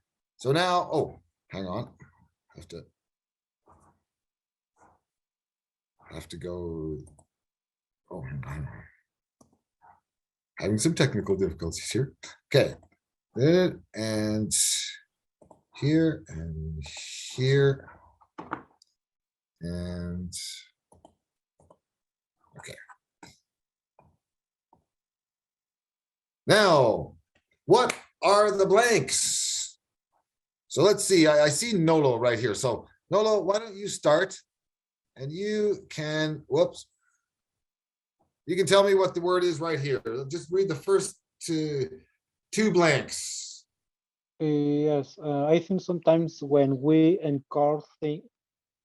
A: So now, oh, hang on. Have to go. Oh, hang on. Having some technical difficulties here. Okay. And here and here. And okay. Now, what are the blanks? So let's see, I see Nolo right here. So Nolo, why don't you start and you can, whoops. You can tell me what the word is right here. Just read the first two blanks.
G: Yes, I think sometimes when we encounter things.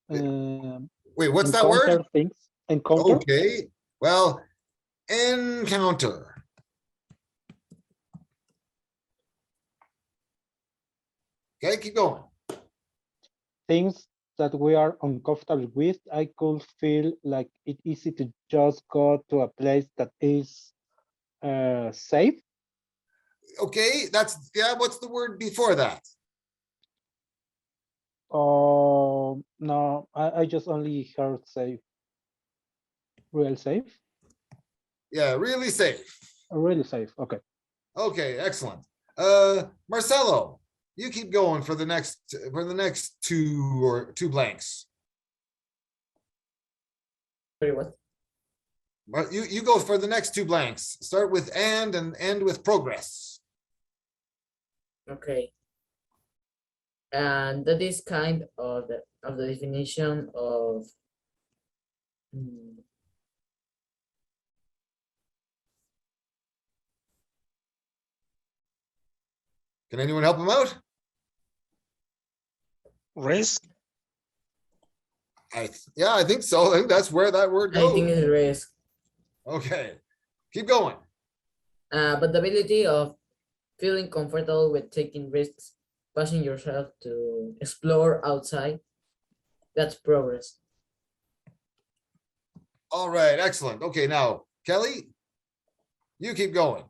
A: Wait, what's that word?
G: Encounter.
A: Okay, well, encounter. Okay, keep going.
G: things that we are uncomfortable with, I could feel like it's easy to just go to a place that is safe.
A: Okay, that's, yeah, what's the word before that?
G: Oh, no, I just only heard safe. Real safe?
A: Yeah, really safe.
G: Really safe, okay.
A: Okay, excellent. Marcelo, you keep going for the next two blanks.
C: Sorry, what?
A: You go for the next two blanks. Start with and end with progress.
C: Okay. And that is kind of the definition of
A: Can anyone help him out?
R: Risk.
A: Yeah, I think so. I think that's where that word goes.
C: I think it's risk.
A: Okay, keep going.
C: But the ability of feeling comfortable with taking risks, pushing yourself to explore outside, that's progress.
A: All right, excellent. Okay, now, Kelly, you keep going.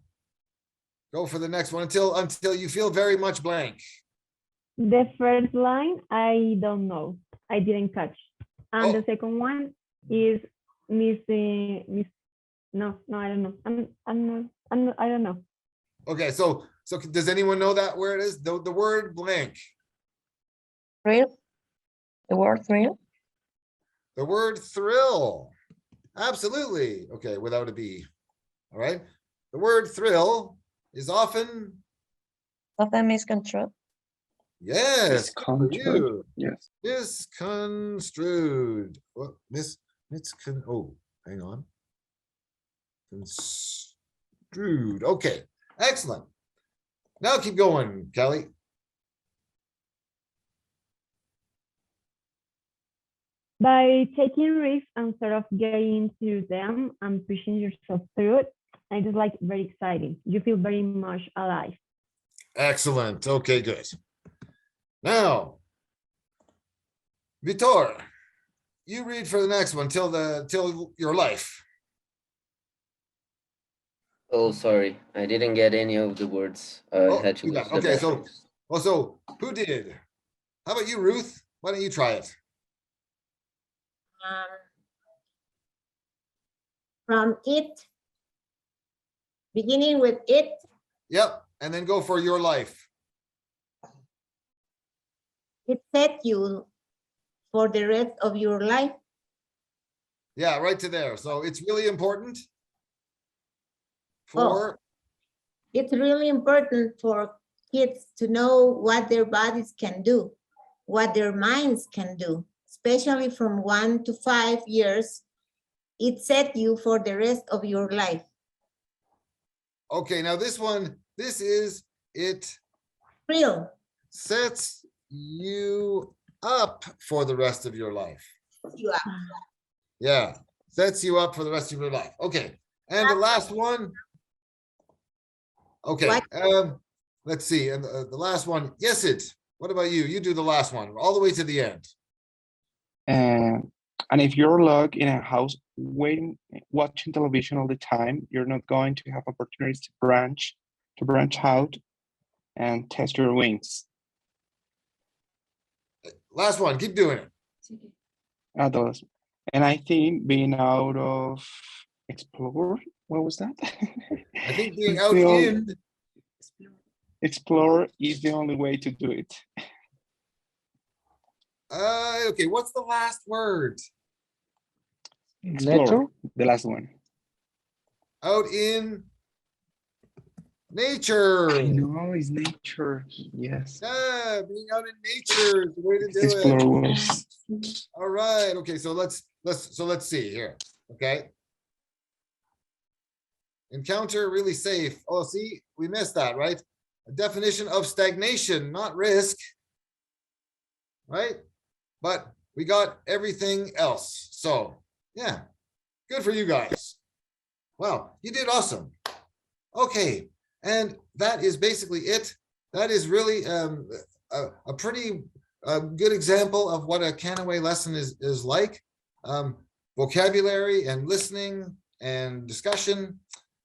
A: Go for the next one until you feel very much blank.
H: The first line, I don't know. I didn't catch. And the second one is missing. No, I don't know. I don't know.
A: Okay, so does anyone know that where it is? The word blank.
I: Thrill. The word thrill.
A: The word thrill. Absolutely. Okay, without a B. All right. The word thrill is often
I: misconstrued.
A: Yes. For you.
J: Yes.
A: Misconstrued. What? Oh, hang on. Construed. Okay. Excellent. Now keep going, Kelly.
H: By taking risks and sort of getting into them and pushing yourself through it, I just like very exciting. You feel very much alive.
A: Excellent. Okay, good. Now, Vitor, you read for the next one till your life.
K: Oh, sorry, I didn't get any of the words. I had to use the
A: Okay,
K: bathroom.
A: so who did? How about you, Ruth? Why don't you try it?
F: From it, beginning with it.
A: Yep, and then go for your life.
F: It set you for the rest of your life.
A: Yeah, right to there. So it's really important for.
F: It's really important for kids to know what their bodies can do, what their minds can do, especially from 1 to 5 years. It set you for the rest of your life.
A: Okay, now this one, this is it.
F: Real.
A: Sets you up for the rest of your life.
F: You up.
A: Yeah, sets you up for the rest of your life. Okay, and the last one. Okay, let's see, and the last one, yes, what about you? You do the last one, all the way to the end.
J: And if you're locked in a house watching television all the time, you're not going to have opportunities to branch out and test your wings.
A: Last one, keep doing it.
J: And I think being out of explore, what was that?
A: I think being out in.
J: Explore is the only way to do it.
A: Okay, what's the last word?
J: Explore, nature? The last one.
A: Out in nature.
J: I know, it's nature. Yes.
A: Yeah, being out in nature is the way to do
J: Explore
A: it. All right. Okay, so let's see here. Okay. Encounter, really safe. Oh, see, we missed that, right? A definition of stagnation, not risk. Right? But we got everything else. So yeah, good for you guys. Wow, you did awesome. Okay, and that is basically it. That is really a pretty a good example of what a Canaway lesson is like. Vocabulary and listening and discussion.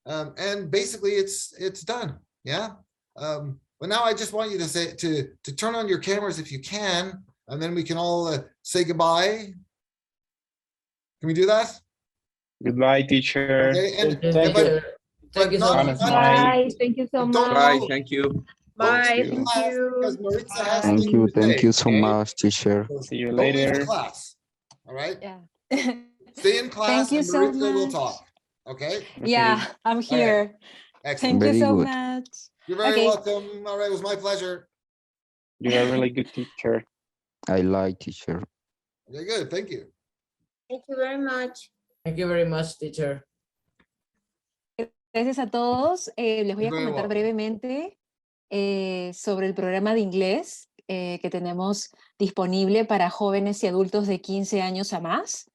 A: And basically it's done. Yeah. But now I just want you to say to turn on your cameras if you can, and then we can all say goodbye. Can we do that?
J: Goodbye, teacher.
A: Okay. And
C: Thank you. Thank you so
J: Have a
C: much.
J: nice night.
H: Bye. Thank you so
A: Don't
H: much.
P: Bye. Thank you.
F: Bye,
A: leave the
F: thank
A: class
F: you.
A: because Maritza has
F: Bye.
A: things to
Q: Thank
A: say,
Q: you so
A: okay?
Q: much, teacher.
A: So
J: See you
A: don't leave the
J: later.
A: class. All right.
B: Yeah.
A: Stay in class
B: Thank you
A: and
B: so
A: Maritza will
B: much.
A: talk. Okay.
B: Yeah, I'm
A: All right.
B: here.
A: Excellent.
B: Thank you
Q: Very
B: so
Q: good.
B: much.
A: You're very
B: Okay.
A: welcome. All right. It was my pleasure.
J: You're a really good teacher.
Q: I like teacher.
A: Okay, good. Thank you.
F: Thank you very much.
C: Thank you very much, teacher.
B: Gracias a todos. Les voy a
A: You're very
B: comentar
A: welcome.
B: brevemente sobre el programa de inglés que tenemos disponible para jóvenes y adultos de 15 años a más.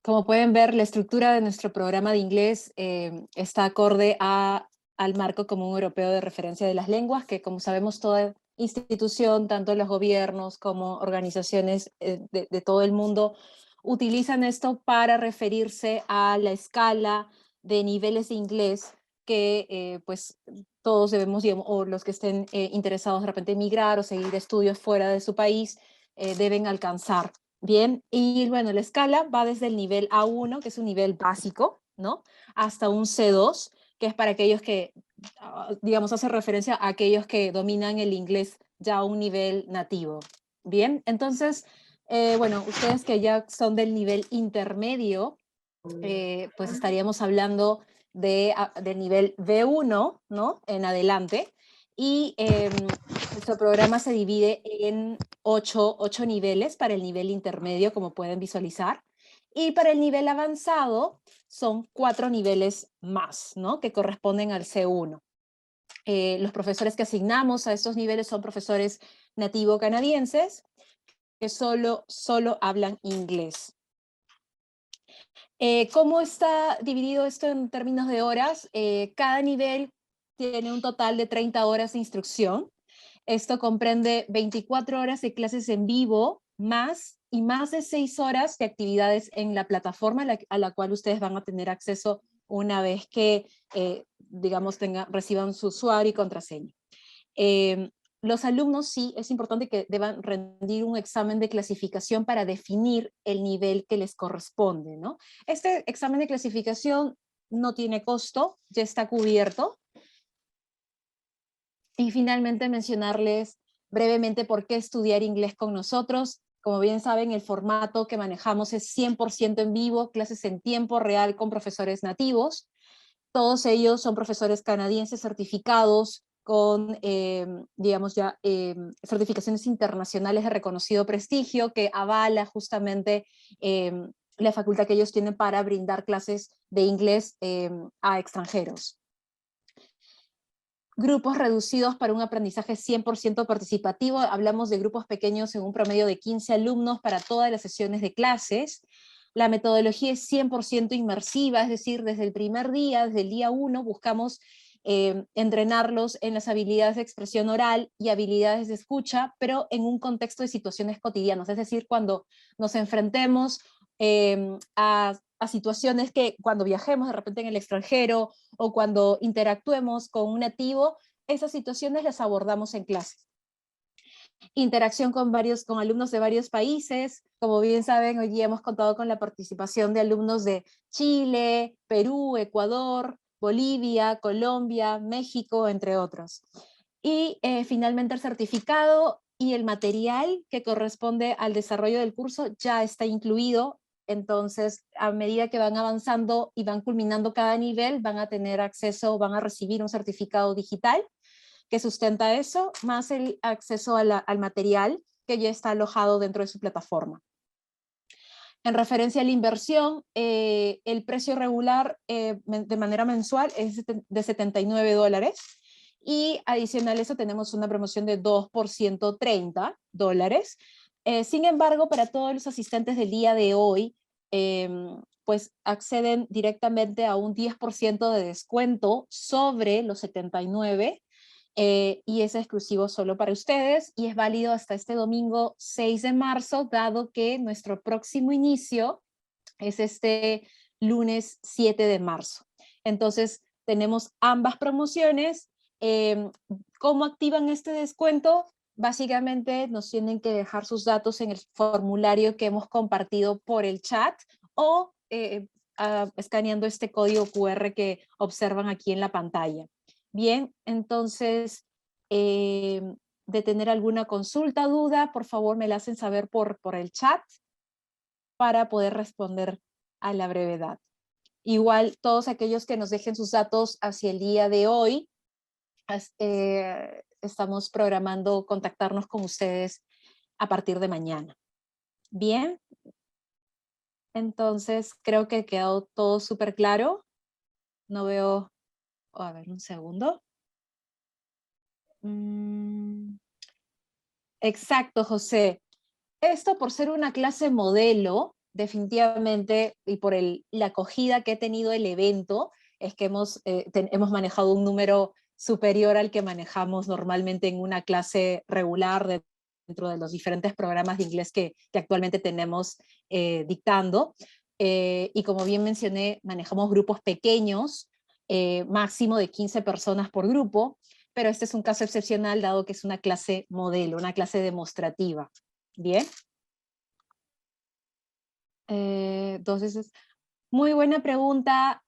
B: Como pueden ver, la estructura de nuestro programa de inglés está acorde al marco común europeo de referencia de las lenguas, que como sabemos toda institución, tanto los gobiernos como organizaciones de todo el mundo, utilizan esto para referirse a la escala de niveles de inglés que pues todos debemos, digamos, o los que estén interesados de repente en migrar o seguir estudios fuera de su país, deben alcanzar. Bien, y bueno, la escala va desde el nivel A1, que es un nivel básico, ¿no? Hasta un C2, que es para aquellos que, digamos, hace referencia a aquellos que dominan el inglés ya a un nivel nativo. Bien, entonces, bueno, ustedes que ya son del nivel intermedio, pues estaríamos hablando del nivel B1, ¿no? En adelante. Y nuestro programa se divide en 8 niveles para el nivel intermedio, como pueden visualizar. Y para el nivel avanzado son 4 niveles más, ¿no? Que corresponden al C1. Los profesores que asignamos a estos niveles son profesores nativo canadienses que solo hablan inglés. ¿Cómo está dividido esto en términos de horas? Cada nivel tiene un total de 30 horas de instrucción. Esto comprende 24 horas de clases en vivo, más de 6 horas de actividades en la plataforma a la cual ustedes van a tener acceso una vez que, digamos, reciban su usuario y contraseña. Los alumnos sí es importante que deban rendir un examen de clasificación para definir el nivel que les corresponde, ¿no? Este examen de clasificación no tiene costo, ya está cubierto. Y finalmente mencionarles brevemente por qué estudiar inglés con nosotros. Como bien saben, el formato que manejamos es 100% en vivo, clases en tiempo real con profesores nativos. Todos ellos son profesores canadienses certificados con, digamos ya, certificaciones internacionales de reconocido prestigio que avala justamente la facultad que ellos tienen para brindar clases de inglés a extranjeros. Grupos reducidos para un aprendizaje 100% participativo. Hablamos de grupos pequeños en un promedio de 15 alumnos para todas las sesiones de clases. La metodología es 100% inmersiva, es decir, desde el primer día, desde el día 1, buscamos entrenarlos en las habilidades de expresión oral y habilidades de escucha, pero en un contexto de situaciones cotidianas, es decir, cuando nos enfrentemos a situaciones que cuando viajemos de repente en el extranjero o cuando interactuemos con un nativo, esas situaciones las abordamos en clase. Interacción con alumnos de varios países. Como bien saben, hoy día hemos contado con la participación de alumnos de Chile, Perú, Ecuador, Bolivia, Colombia, México, entre otros. Y finalmente el certificado y el material que corresponde al desarrollo del curso ya está incluido. Entonces, a medida que van avanzando y van culminando cada nivel, van a tener acceso, van a recibir un certificado digital que sustenta eso, más el acceso al material que ya está alojado dentro de su plataforma. En referencia a la inversión, el precio regular de manera mensual es de $79 y adicional a eso tenemos una promoción de 2 por $130. Sin embargo, para todos los asistentes del día de hoy, pues acceden directamente a un 10% de descuento sobre los 79 y es exclusivo solo para ustedes y es válido hasta este domingo 6 de marzo, dado que nuestro próximo inicio es este lunes 7 de marzo. Entonces, tenemos ambas promociones. ¿Cómo activan este descuento? Básicamente nos tienen que dejar sus datos en el formulario que hemos compartido por el chat o escaneando este código QR que observan aquí en la pantalla. Bien, entonces, de tener alguna consulta, duda, por favor me la hacen saber por el chat para poder responder a la brevedad. Igual, todos aquellos que nos dejen sus datos hacia el día de hoy, estamos programando contactarnos con ustedes a partir de mañana. Bien, entonces creo que ha quedado todo súper claro. No veo, a ver, un segundo. Exacto, José. Esto por ser una clase modelo, definitivamente, y por la acogida que ha tenido el evento, es que hemos manejado un número superior al que manejamos normalmente en una clase regular dentro de los diferentes programas de inglés que actualmente tenemos dictando. Y como bien mencioné, manejamos grupos pequeños, máximo de 15 personas por grupo, pero este es un caso excepcional dado que es una clase modelo, una clase demostrativa. Bien. Entonces, muy buena pregunta,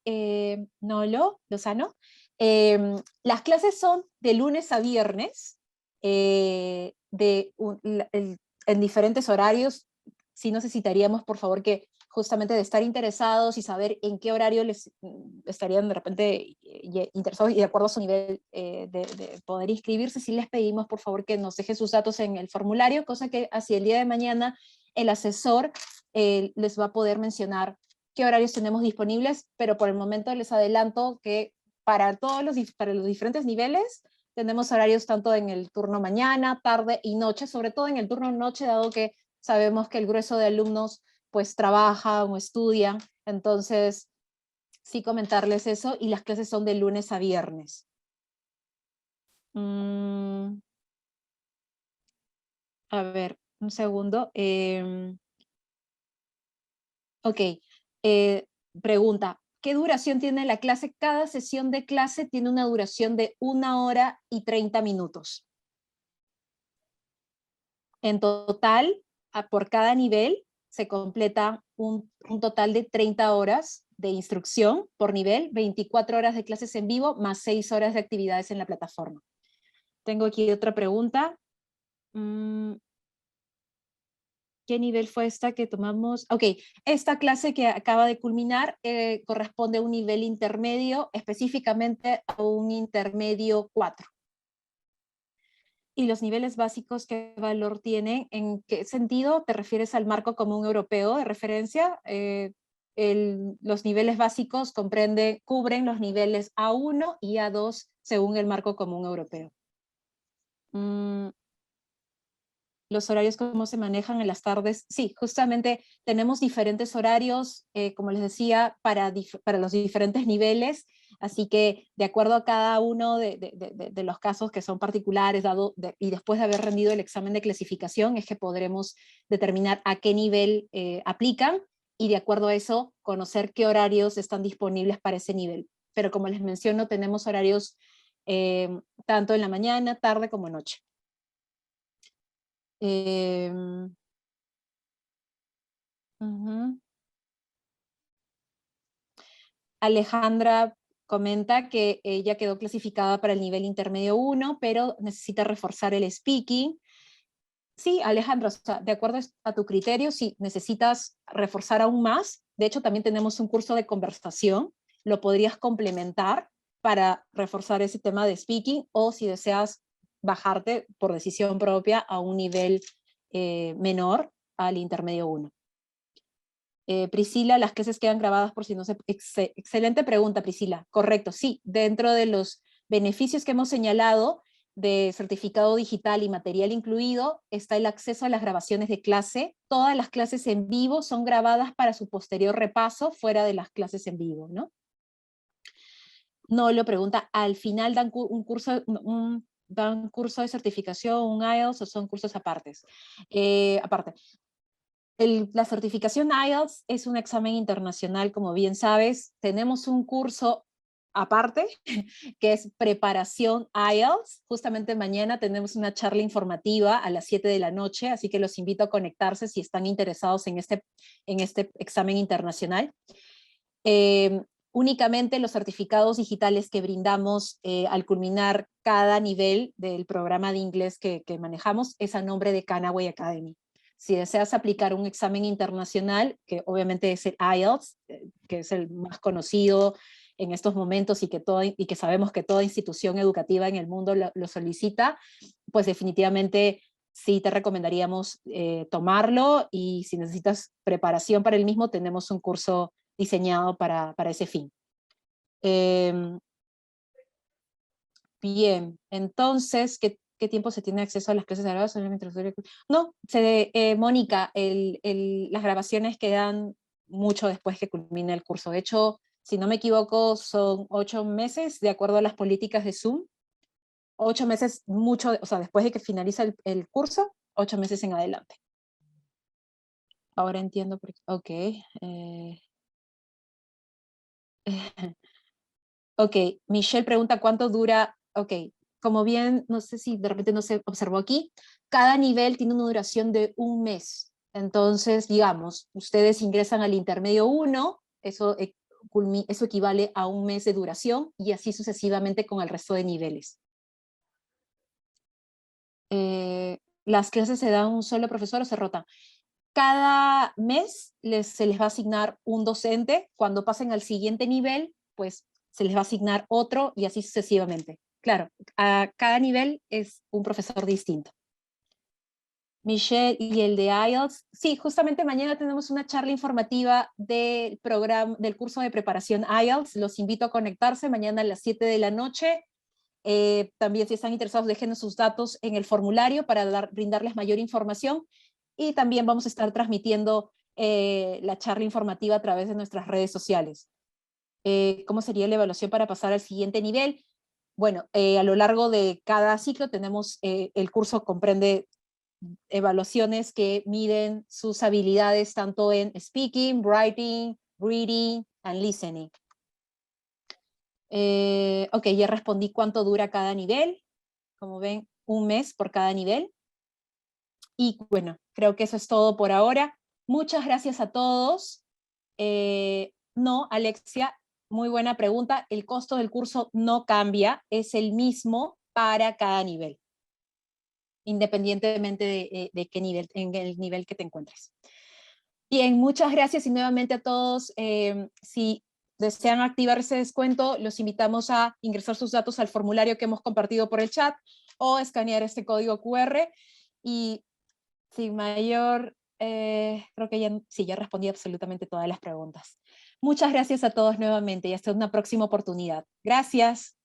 B: Lozano. Las clases son de lunes a viernes, en diferentes horarios. Sí necesitaríamos, por favor, que justamente de estar interesados y saber en qué horario les estarían de repente interesados y de acuerdo a su nivel de poder inscribirse, sí les pedimos, por favor, que nos dejen sus datos en el formulario, cosa que hacia el día de mañana el asesor les va a poder mencionar qué horarios tenemos disponibles, pero por el momento les adelanto que para los diferentes niveles tenemos horarios tanto en el turno mañana, tarde y noche, sobre todo en el turno noche, dado que sabemos que el grueso de alumnos pues trabajan o estudian, entonces sí comentarles eso, y las clases son de lunes a viernes. A ver, un segundo. Ok, pregunta, ¿qué duración tiene la clase? Cada sesión de clase tiene una duración de 1 hora y 30 minutos. En total, por cada nivel, se completa un total de 30 horas de instrucción por nivel, 24 horas de clases en vivo, más 6 horas de actividades en la plataforma. Tengo aquí otra pregunta. ¿Qué nivel fue esta que tomamos? Ok, esta clase que acaba de culminar corresponde a un nivel intermedio, específicamente a un intermedio 4. ¿Y los niveles básicos qué valor tienen? ¿En qué sentido te refieres al marco común europeo de referencia? Los niveles básicos cubren los niveles A1 y A2 según el marco común europeo. Los horarios, ¿cómo se manejan en las tardes? Sí, justamente tenemos diferentes horarios, como les decía, para los diferentes niveles, así que de acuerdo a cada uno de los casos que son particulares, y después de haber rendido el examen de clasificación, es que podremos determinar a qué nivel aplican, y de acuerdo a eso, conocer qué horarios están disponibles para ese nivel. Pero como les menciono, tenemos horarios tanto en la mañana, tarde como noche. Alejandra comenta que ella quedó clasificada para el nivel intermedio 1, pero necesita reforzar el speaking. Sí, Alejandra, o sea, de acuerdo a tu criterio, si necesitas reforzar aún más, de hecho también tenemos un curso de conversación, lo podrías complementar para reforzar ese tema de speaking, o si deseas bajarte por decisión propia a un nivel menor, al intermedio 1. Priscila, las clases quedan grabadas por si no se... Excelente pregunta, Priscila. Correcto, sí. Dentro de los beneficios que hemos señalado de certificado digital y material incluido, está el acceso a las grabaciones de clase. Todas las clases en vivo son grabadas para su posterior repaso fuera de las clases en vivo, ¿no? No lo pregunta, al final dan un curso, dan curso de certificación, un IELTS, o son cursos apartes. Aparte. La certificación IELTS es un examen internacional, como bien sabes. Tenemos un curso aparte, que es preparación IELTS. Justamente mañana tenemos una charla informativa a las 7 de la noche, así que los invito a conectarse si están interesados en este examen internacional. Únicamente los certificados digitales que brindamos al culminar cada nivel del programa de inglés que manejamos es a nombre de Canaway Academy. Si deseas aplicar un examen internacional, que obviamente es el IELTS, que es el más conocido en estos momentos y que sabemos que toda institución educativa en el mundo lo solicita, pues definitivamente sí te recomendaríamos tomarlo, y si necesitas preparación para el mismo, tenemos un curso diseñado para ese fin. Bien, entonces, ¿qué tiempo se tiene acceso a las clases grabadas? No, Mónica, las grabaciones quedan mucho después que culmine el curso. De hecho, si no me equivoco, son 8 meses, de acuerdo a las políticas de Zoom. 8 meses, o sea, después de que finaliza el curso, 8 meses en adelante. Ahora entiendo por qué. Ok. Ok, Michelle pregunta cuánto dura. Ok, como bien, no sé si de repente no se observó aquí, cada nivel tiene una duración de 1 mes. Entonces, digamos, ustedes ingresan al intermedio 1, eso equivale a 1 mes de duración, y así sucesivamente con el resto de niveles. ¿Las clases se dan a un solo profesor o se rotan? Cada mes se les va a asignar un docente. Cuando pasen al siguiente nivel, pues se les va a asignar otro, y así sucesivamente. Claro, a cada nivel es un profesor distinto. Michelle, ¿y el de IELTS? Sí, justamente mañana tenemos una charla informativa del curso de preparación IELTS. Los invito a conectarse mañana a las 7 de la noche. También, si están interesados, déjenos sus datos en el formulario para brindarles mayor información. Y también vamos a estar transmitiendo la charla informativa a través de nuestras redes sociales. ¿Cómo sería la evaluación para pasar al siguiente nivel? Bueno, a lo largo de cada ciclo tenemos, el curso comprende evaluaciones que miden sus habilidades tanto en speaking, writing, reading and listening. Ok, ya respondí cuánto dura cada nivel. Como ven, 1 mes por cada nivel. Y bueno, creo que eso es todo por ahora. Muchas gracias a todos. No, Alexia, muy buena pregunta. El costo del curso no cambia, es el mismo para cada nivel, independientemente de qué nivel, en el nivel que te encuentres. Bien, muchas gracias, y nuevamente a todos. Si desean activar ese descuento, los invitamos a ingresar sus datos al formulario que hemos compartido por el chat, o escanear este código QR. Y sin mayor, creo que ya respondí absolutamente todas las preguntas. Muchas gracias a todos nuevamente, y hasta una próxima oportunidad. Gracias.